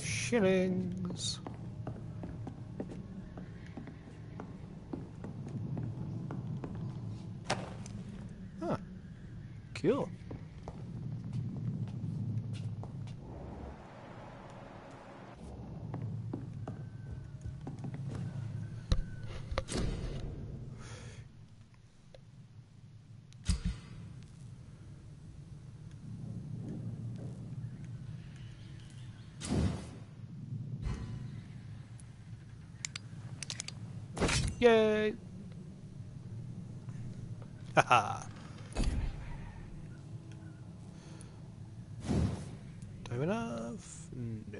Shillings. Huh. Cool. Yay! Haha. Do I have enough? No.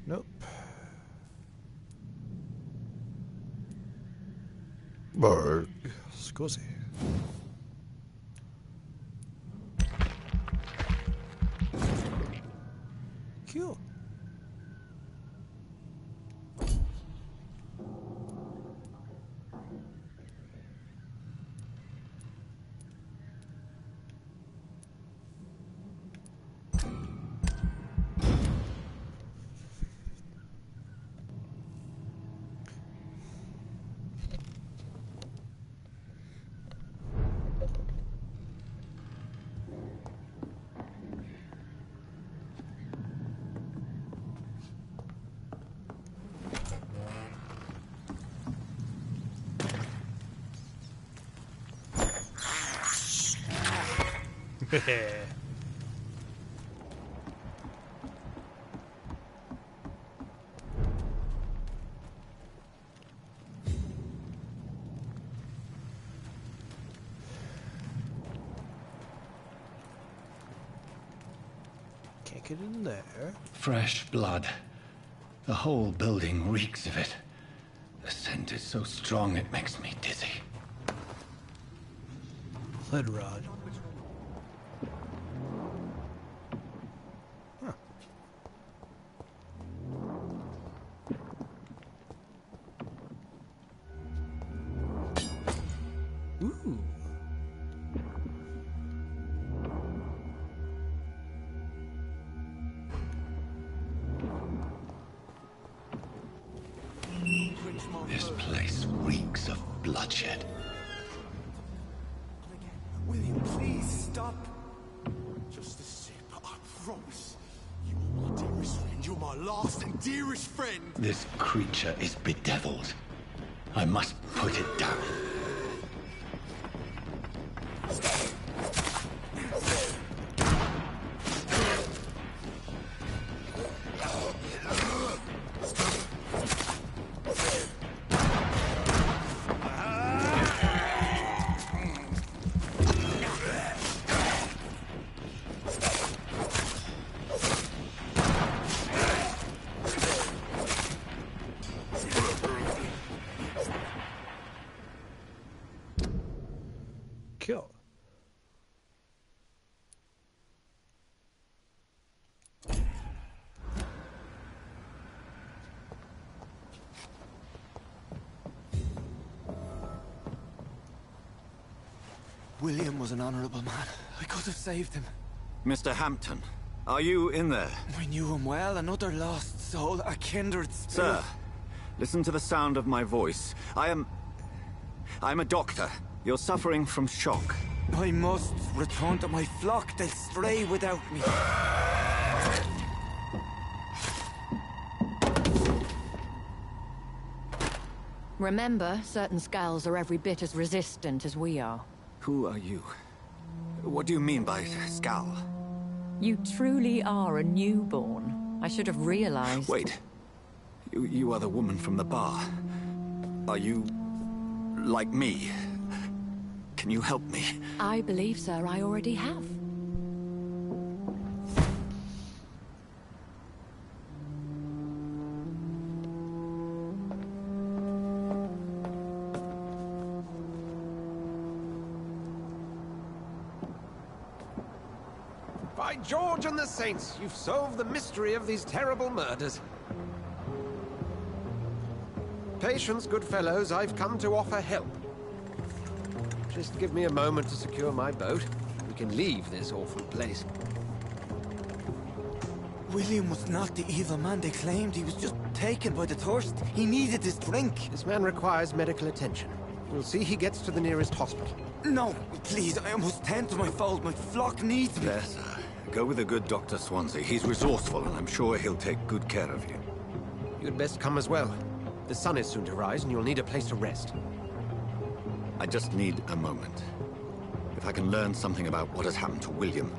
Nope. Bark. Scusi. Cute. Can't get in there. Fresh blood. The whole building reeks of it. The scent is so strong it makes me dizzy. Lead rod. Huh. Ooh. This place reeks of bloodshed. William, please stop. Just a sip, I promise. You are my dearest friend. You're my last and dearest friend. This creature is bedeviled. I must put it down. Kill. William was an honorable man. I could have saved him. Mr. Hampton, are you in there? I knew him well, another lost soul, a kindred spirit. Sir, listen to the sound of my voice. I'm a doctor. You're suffering from shock. I must return to my flock. They'll stray without me. Remember, certain skulls are every bit as resistant as we are. Who are you? What do you mean by Skal? You truly are a newborn. I should have realized. Wait. You are the woman from the bar. Are you like me? Can you help me? I believe, sir, I already have. By George and the Saints, you've solved the mystery of these terrible murders. Patience, good fellows, I've come to offer help. Just give me a moment to secure my boat. We can leave this awful place. William was not the evil man they claimed. He was just taken by the thirst. He needed his drink. This man requires medical attention. We'll see he gets to the nearest hospital. No, please, I must tend to my fold. My flock needs me. There, sir. Go with the good Dr. Swansea. He's resourceful, and I'm sure he'll take good care of you. You'd best come as well. The sun is soon to rise, and you'll need a place to rest. I just need a moment. If I can learn something about what has happened to William,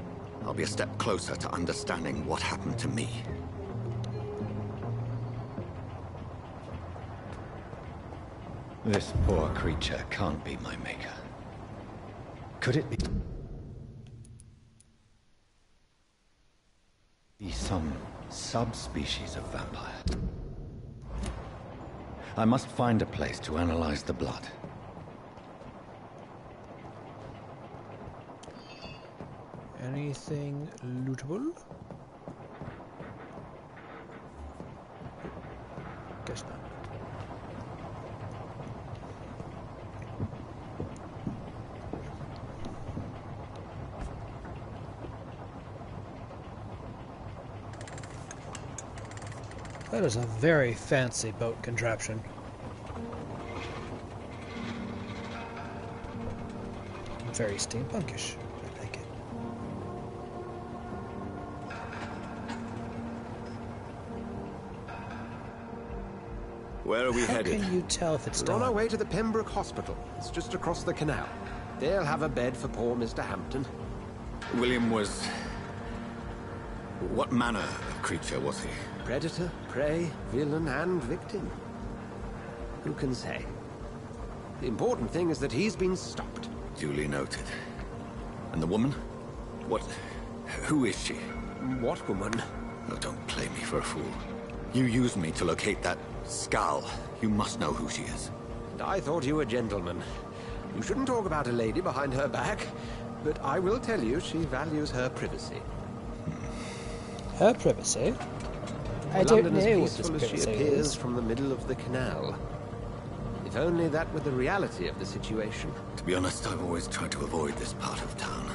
I'll be a step closer to understanding what happened to me. This poor creature can't be my maker. Could it be some subspecies of vampire. I must find a place to analyze the blood. Anything lootable? Guess not. That is a very fancy boat contraption. Very steampunkish. I like it. Where are we headed? How can you tell if it's We're done? on our way to the Pembroke Hospital. It's just across the canal. They'll have a bed for poor Mr. Hampton. William was... What manner of creature was he? Predator, prey, villain, and victim. Who can say? The important thing is that he's been stopped. Duly noted. And the woman? What... who is she? What woman? Oh, don't play me for a fool. You used me to locate that skull. You must know who she is. And I thought you a gentleman. You shouldn't talk about a lady behind her back, but I will tell you she values her privacy. Her privacy? I London don't know as what this peaceful as she privacy appears is. from the middle of the canal. If only that were the reality of the situation. To be honest, I've always tried to avoid this part of town.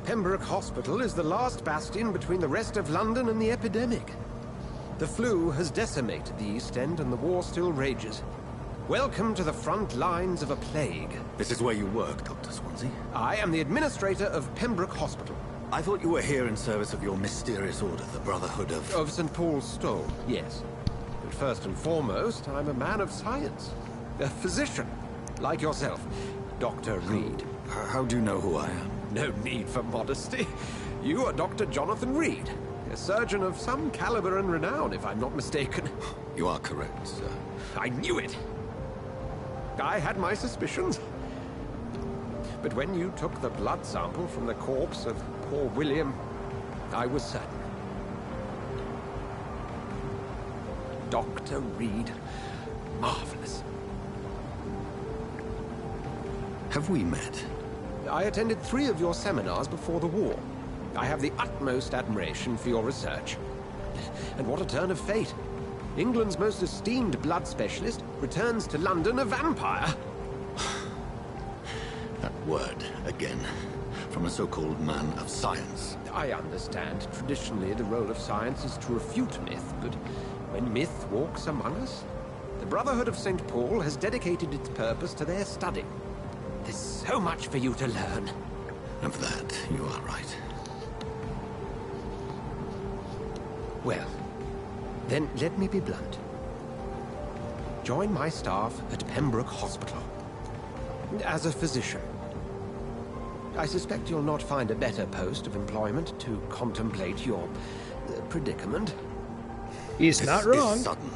Pembroke Hospital is the last bastion between the rest of London and the epidemic. The flu has decimated the East End and the war still rages. Welcome to the front lines of a plague. This is where you work, Dr. Swansea? I am the administrator of Pembroke Hospital. I thought you were here in service of your mysterious order, the Brotherhood of... Of St. Paul's Stole, yes. But first and foremost, I'm a man of science. A physician, like yourself, Dr. Reed. How do you know who I am? No need for modesty. You are Dr. Jonathan Reed, a surgeon of some caliber and renown, if I'm not mistaken. You are correct, sir. I knew it. I had my suspicions. But when you took the blood sample from the corpse of poor William, I was certain. Dr. Reed. Marvelous. Have we met? I attended 3 of your seminars before the war. I have the utmost admiration for your research. And what a turn of fate. England's most esteemed blood specialist returns to London a vampire. That word, again. From a so-called man of science. I understand. Traditionally, the role of science is to refute myth, but when myth walks among us, the Brotherhood of St. Paul has dedicated its purpose to their study. There's so much for you to learn. Of that, you are right. Well, then let me be blunt. Join my staff at Pembroke Hospital. As a physician. I suspect you'll not find a better post of employment to contemplate your predicament. He's not wrong. It's sudden.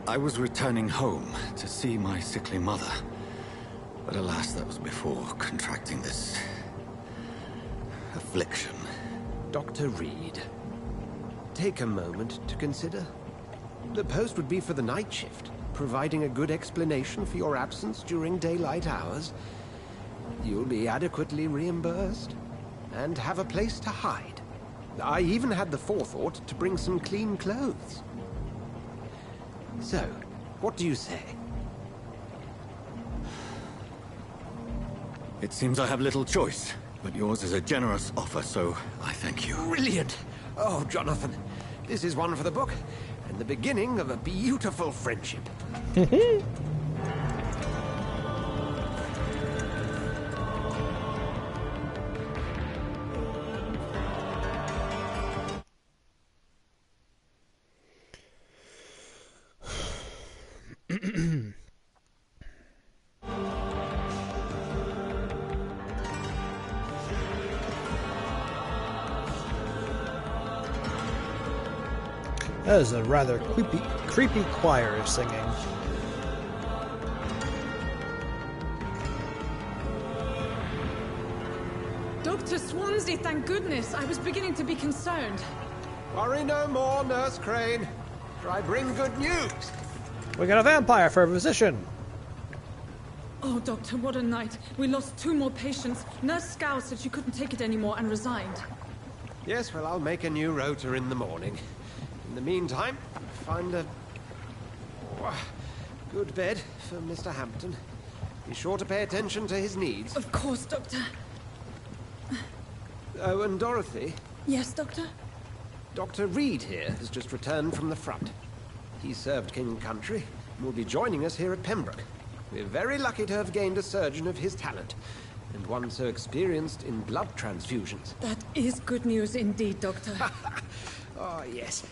I was returning home to see my sickly mother. But alas, that was before contracting this... affliction. Dr. Reed, take a moment to consider. The post would be for the night shift, providing a good explanation for your absence during daylight hours. You'll be adequately reimbursed, and have a place to hide. I even had the forethought to bring some clean clothes. So, what do you say? It seems I have little choice, but yours is a generous offer, so I thank you. Brilliant! Oh, Jonathan, this is one for the book, and the beginning of a beautiful friendship. That is a rather creepy choir singing. Dr. Swansea, thank goodness. I was beginning to be concerned. Worry no more, Nurse Crane, for I bring good news. We got a vampire for a physician. Oh, Doctor, what a night. We lost 2 more patients. Nurse Scow said she couldn't take it anymore and resigned. Yes, well, I'll make a new rota in the morning. In the meantime, find a good bed for Mr. Hampton. Be sure to pay attention to his needs. Of course, Doctor. Oh, and Dorothy? Yes, Doctor? Dr. Reed here has just returned from the front. He served King and Country and will be joining us here at Pembroke. We're very lucky to have gained a surgeon of his talent, and one so experienced in blood transfusions. That is good news indeed, Doctor. Oh, yes.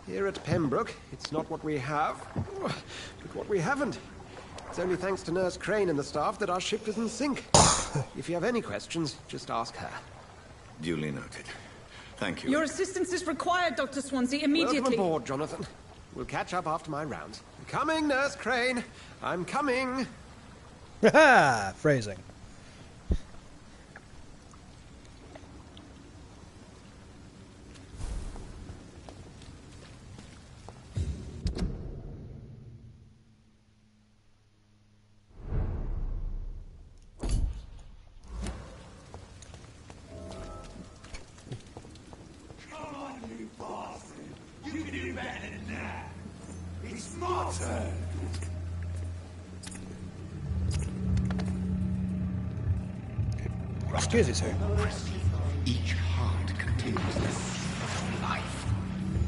Here at Pembroke, it's not what we have, but what we haven't. It's only thanks to Nurse Crane and the staff that our ship doesn't sink. If you have any questions, just ask her. Duly noted. Thank you. Your assistance is required, Dr. Swansea, immediately. Welcome aboard, Jonathan. We'll catch up after my rounds. I'm coming, Nurse Crane. I'm coming. Ha! Phrasing. Excuse me, sir. Each heart contains the soup of life.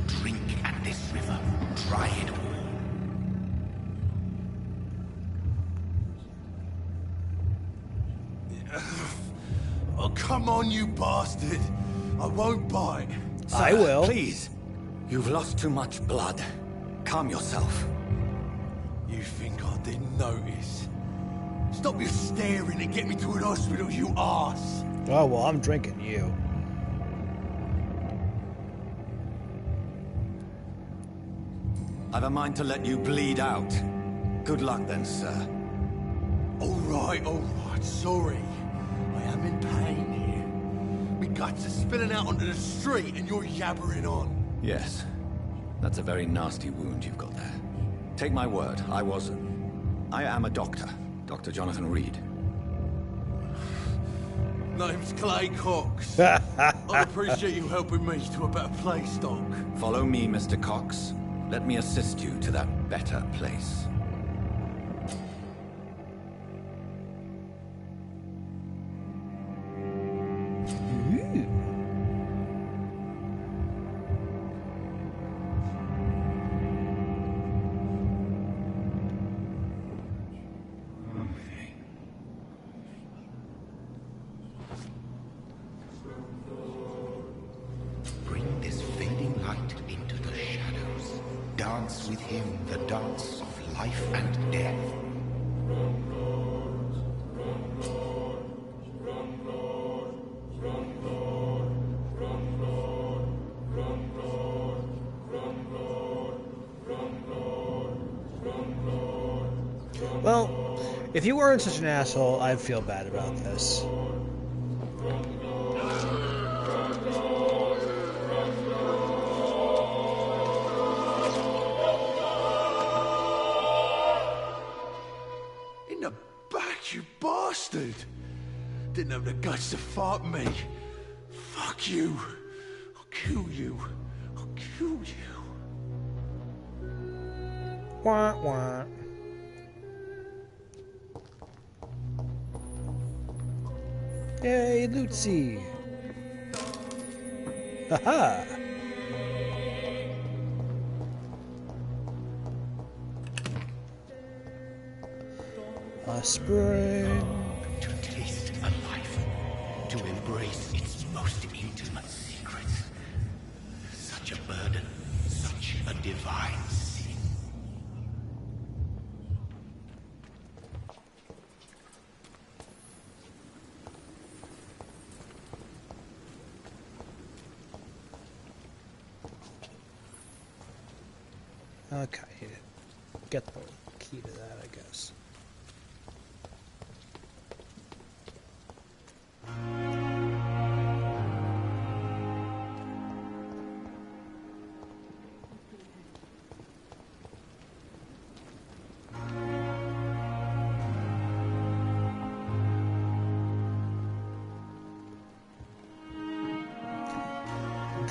Drink at this river, try it all. Oh, come on, you bastard. I won't bite. I will. Please. You've lost too much blood. Calm yourself. You think I didn't notice? Stop your staring and get me to an hospital, you arse! Oh, well, I'm drinking you. I've a mind to let you bleed out. Good luck then, sir. Alright, sorry. I am in pain here. My guts are spilling out onto the street and you're yabbering on. Yes. That's a very nasty wound you've got there. Take my word, I am a doctor. Dr. Jonathan Reed. Name's Clay Cox. I'd appreciate you helping me to a better place, Doc. Follow me, Mr. Cox. Let me assist you to that better place. Bring this fading light into the shadows. Dance with him the dance of life and death. Well, if you weren't such an asshole, I'd feel bad about this. In the back, you bastard! Didn't have the guts to fight me. Fuck you. I'll kill you. I'll kill you. Wah, wah. Yay, Lucy! Haha! A spring. To taste a life, to embrace its most intimate secrets. Such a burden, such a divine sin. Okay, get the key to that, I guess.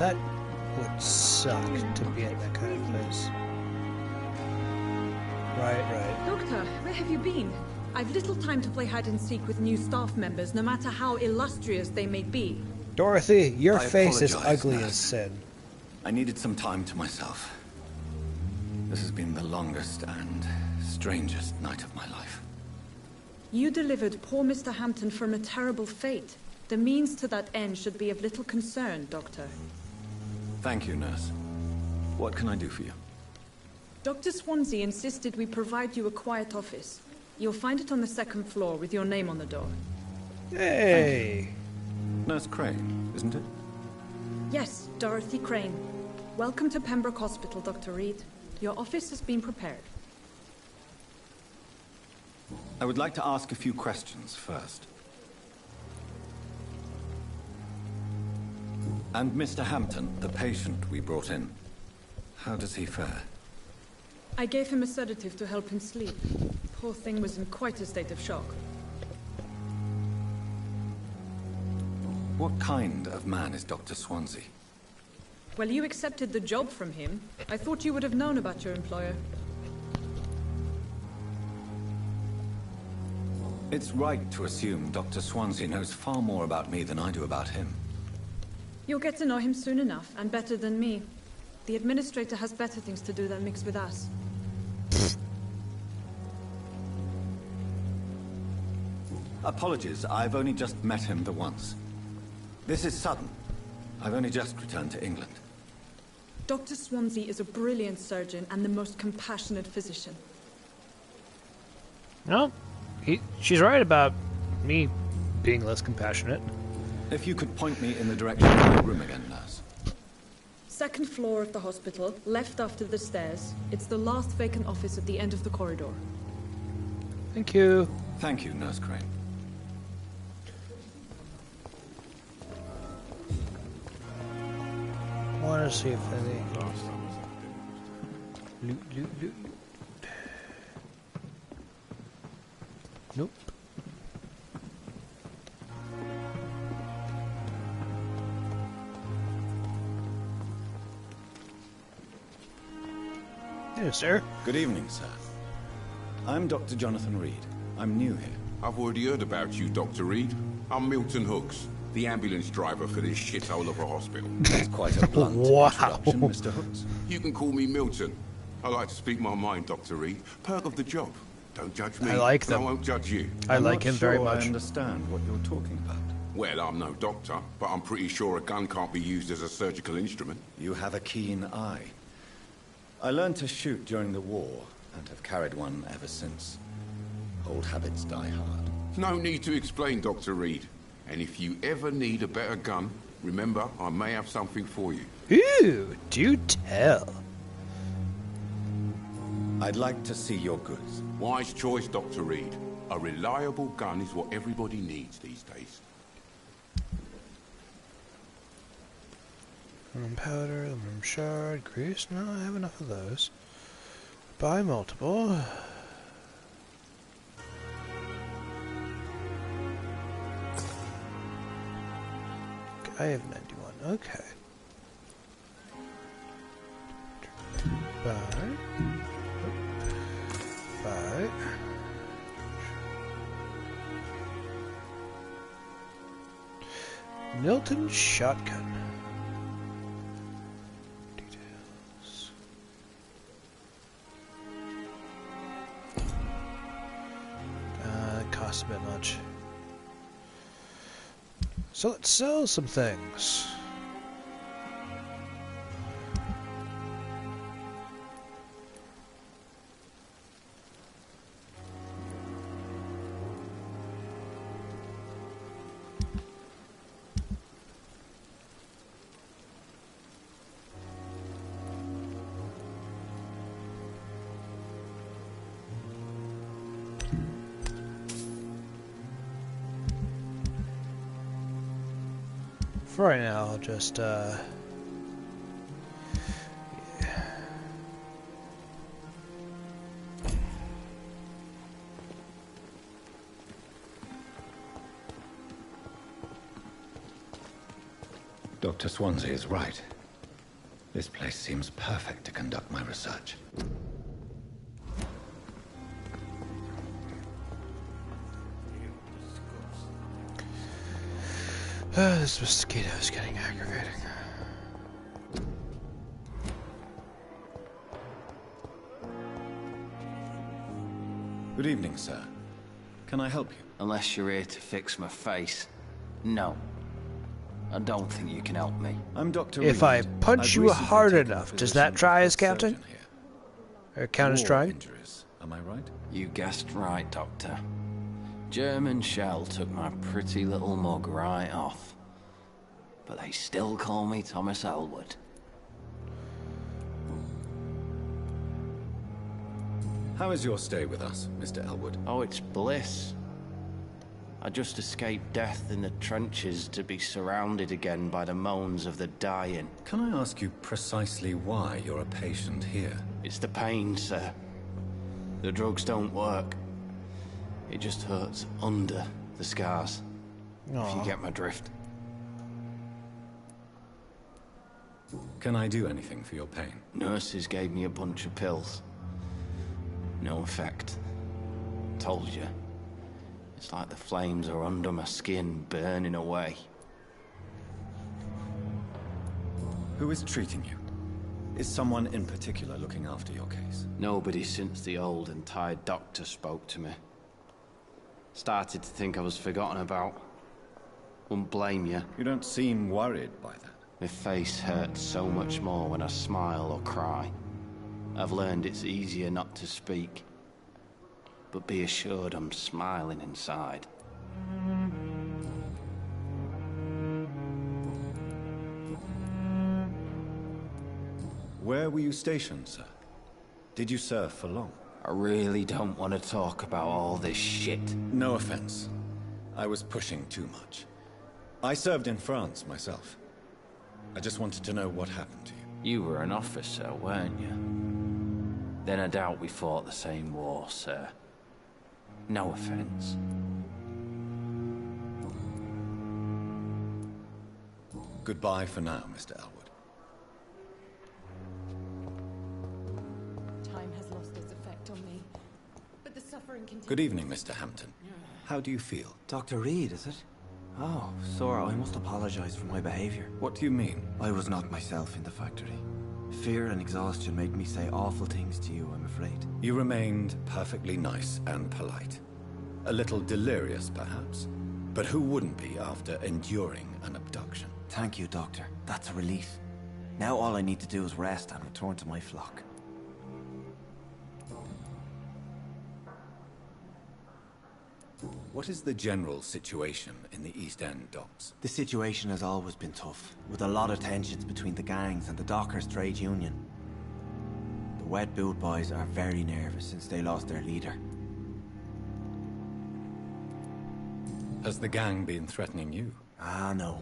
That would suck to be in that kind of place. Right. Doctor, where have you been? I've little time to play hide and seek with new staff members, no matter how illustrious they may be. Dorothy, your I face is apologize, ugly Nurse. as sin. I needed some time to myself. This has been the longest and strangest night of my life. You delivered poor Mr. Hampton from a terrible fate. The means to that end should be of little concern, Doctor. Thank you, Nurse. What can I do for you? Dr. Swansea insisted we provide you a quiet office. You'll find it on the second floor with your name on the door. Hey! Nurse Crane, isn't it? Yes, Dorothy Crane. Welcome to Pembroke Hospital, Dr. Reed. Your office has been prepared. I would like to ask a few questions first. And Mr. Hampton, the patient we brought in, how does he fare? I gave him a sedative to help him sleep. Poor thing was in quite a state of shock. What kind of man is Dr. Swansea? Well, you accepted the job from him. I thought you would have known about your employer. It's right to assume Dr. Swansea knows far more about me than I do about him. You'll get to know him soon enough, and better than me. The administrator has better things to do than mix with us. Apologies, I've only just met him the once. This is sudden. I've only just returned to England. Dr. Swansea is a brilliant surgeon and the most compassionate physician. No, she's right about me being less compassionate. If you could point me in the direction of my room again, nurse. Second floor of the hospital, left after the stairs. It's the last vacant office at the end of the corridor. Thank you. Thank you, Nurse Crane. I want to see if any... Loot. Nope. Yes, sir. Good evening, sir. I'm Dr. Jonathan Reed. I'm new here. I've already heard about you, Dr. Reed. I'm Milton Hooks, the ambulance driver for this shithole of a hospital. That's quite a blunt introduction, Mr. Hooks. You can call me Milton. I like to speak my mind, Dr. Reed. Perk of the job. Don't judge me. I like and them. I won't judge you. I like him very much. I understand what you're talking about. Well, I'm no doctor, but I'm pretty sure a gun can't be used as a surgical instrument. You have a keen eye. I learned to shoot during the war, and have carried one ever since. Old habits die hard. No need to explain, Dr. Reed. And if you ever need a better gun, remember, I may have something for you. Ooh, do tell. I'd like to see your goods. Wise choice, Dr. Reed. A reliable gun is what everybody needs these days. Powder, aluminum shard, grease. No, I have enough of those. Buy multiple. I have 91. Okay. Buy. Milton shotgun. Details. It costs a bit much. So let's sell some things. For right now, I'll just, yeah. Dr. Swansea is right. This place seems perfect to conduct my research. This mosquito is getting aggravating. Good evening, sir. Can I help you? Unless you're here to fix my face. No. I don't think you can help me. I'm Dr. If I punch you hard enough, does that try as counting? Or count as trying? Am I right? You guessed right, Doctor. German shell took my pretty little mug right off. But they still call me Thomas Elwood. How is your stay with us, Mr. Elwood? Oh, it's bliss. I just escaped death in the trenches to be surrounded again by the moans of the dying. Can I ask you precisely why you're a patient here? It's the pain, sir. The drugs don't work. It just hurts under the scars. If you get my drift. Can I do anything for your pain? Nurses gave me a bunch of pills. No effect. Told you. It's like the flames are under my skin, burning away. Who is treating you? Is someone in particular looking after your case? Nobody since the old and tired doctor spoke to me. Started to think I was forgotten about. Wouldn't blame you. You don't seem worried by that. My face hurts so much more when I smile or cry. I've learned it's easier not to speak. But be assured I'm smiling inside. Where were you stationed, sir? Did you serve for long? I really don't want to talk about all this shit. No offense. I was pushing too much. I served in France myself. I just wanted to know what happened to you. You were an officer, weren't you? Then I doubt we fought the same war, sir. No offense. Goodbye for now, Mr. Elwood. Time has lost its effect on me, but the suffering continues. Good evening, Mr. Hampton. How do you feel? Dr. Reed, is it? Oh, Sora, I must apologize for my behavior. What do you mean? I was not myself in the factory. Fear and exhaustion made me say awful things to you, I'm afraid. You remained perfectly nice and polite. A little delirious, perhaps. But who wouldn't be after enduring an abduction? Thank you, Doctor. That's a relief. Now all I need to do is rest and return to my flock. What is the general situation in the East End docks? The situation has always been tough, with a lot of tensions between the gangs and the Dockers' trade union. The Wet Boot boys are very nervous since they lost their leader. Has the gang been threatening you? Ah, no.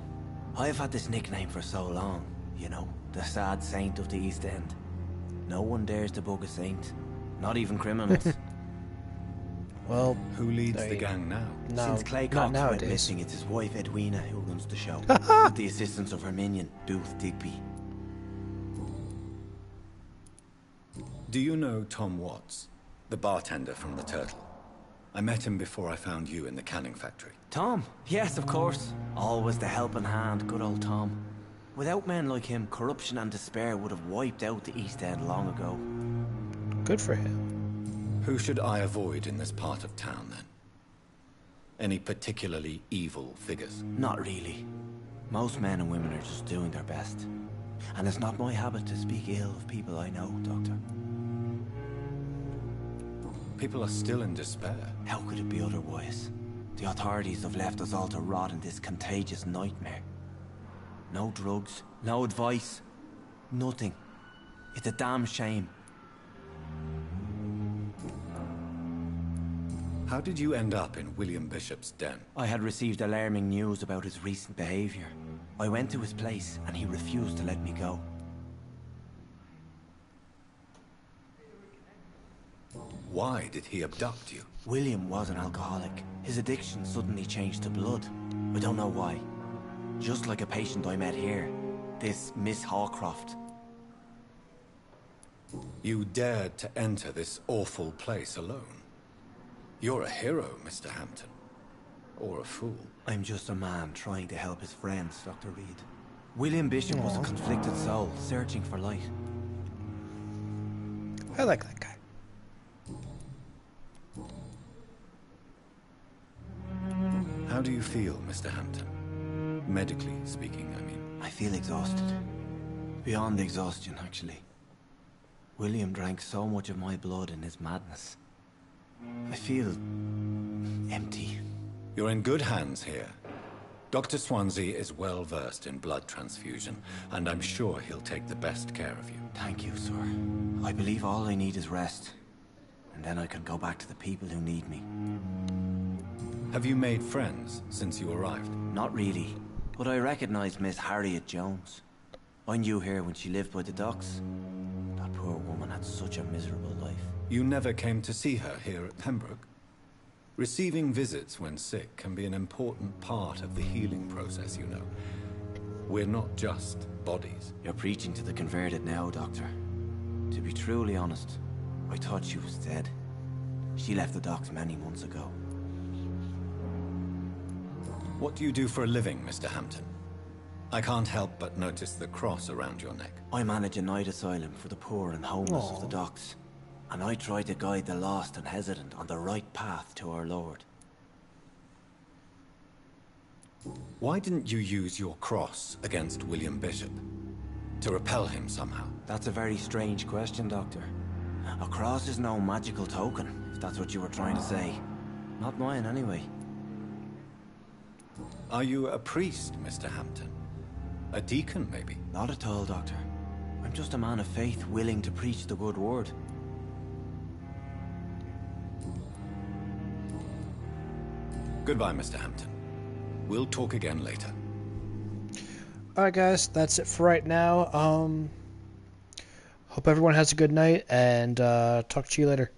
I've had this nickname for so long, you know, the sad saint of the East End. No one dares to bug a saint, not even criminals. Well, who leads the gang now? Since Clay Cox went missing, it's his wife Edwina who runs the show, with the assistance of her minion, Booth Digby. Do you know Tom Watts, the bartender from the Turtle? I met him before I found you in the canning factory. Tom? Yes, of course. Always the helping hand, good old Tom. Without men like him, corruption and despair would have wiped out the East End long ago. Good for him. Who should I avoid in this part of town, then? Any particularly evil figures? Not really. Most men and women are just doing their best. And it's not my habit to speak ill of people I know, Doctor. People are still in despair. How could it be otherwise? The authorities have left us all to rot in this contagious nightmare. No drugs, no advice, nothing. It's a damn shame. How did you end up in William Bishop's den? I had received alarming news about his recent behavior. I went to his place and he refused to let me go. Why did he abduct you? William was an alcoholic. His addiction suddenly changed to blood. I don't know why. Just like a patient I met here. This Miss Hawcroft. You dared to enter this awful place alone. You're a hero, Mr. Hampton. Or a fool. I'm just a man trying to help his friends, Dr. Reed. William Bishop was a conflicted soul, searching for light. I like that guy. How do you feel, Mr. Hampton? Medically speaking, I mean. I feel exhausted. Beyond exhaustion, actually. William drank so much of my blood in his madness. I feel empty. You're in good hands here. Dr. Swansea is well versed in blood transfusion, and I'm sure he'll take the best care of you. Thank you, sir. I believe all I need is rest. And then I can go back to the people who need me. Have you made friends since you arrived? Not really, but I recognize Miss Harriet Jones. I knew her when she lived by the docks. That poor woman had such a miserable life. You never came to see her here at Pembroke? Receiving visits when sick can be an important part of the healing process, you know. We're not just bodies. You're preaching to the converted now, Doctor. To be truly honest, I thought she was dead. She left the docks many months ago. What do you do for a living, Mr. Hampton? I can't help but notice the cross around your neck. I manage a night asylum for the poor and homeless of the docks. And I try to guide the lost and hesitant on the right path to our Lord. Why didn't you use your cross against William Bishop? To repel him somehow? That's a very strange question, Doctor. A cross is no magical token, if that's what you were trying to say. Not mine, anyway. Are you a priest, Mr. Hampton? A deacon, maybe? Not at all, Doctor. I'm just a man of faith willing to preach the good word. Goodbye, Mr. Hampton. We'll talk again later. Alright guys, that's it for right now. Hope everyone has a good night, and talk to you later.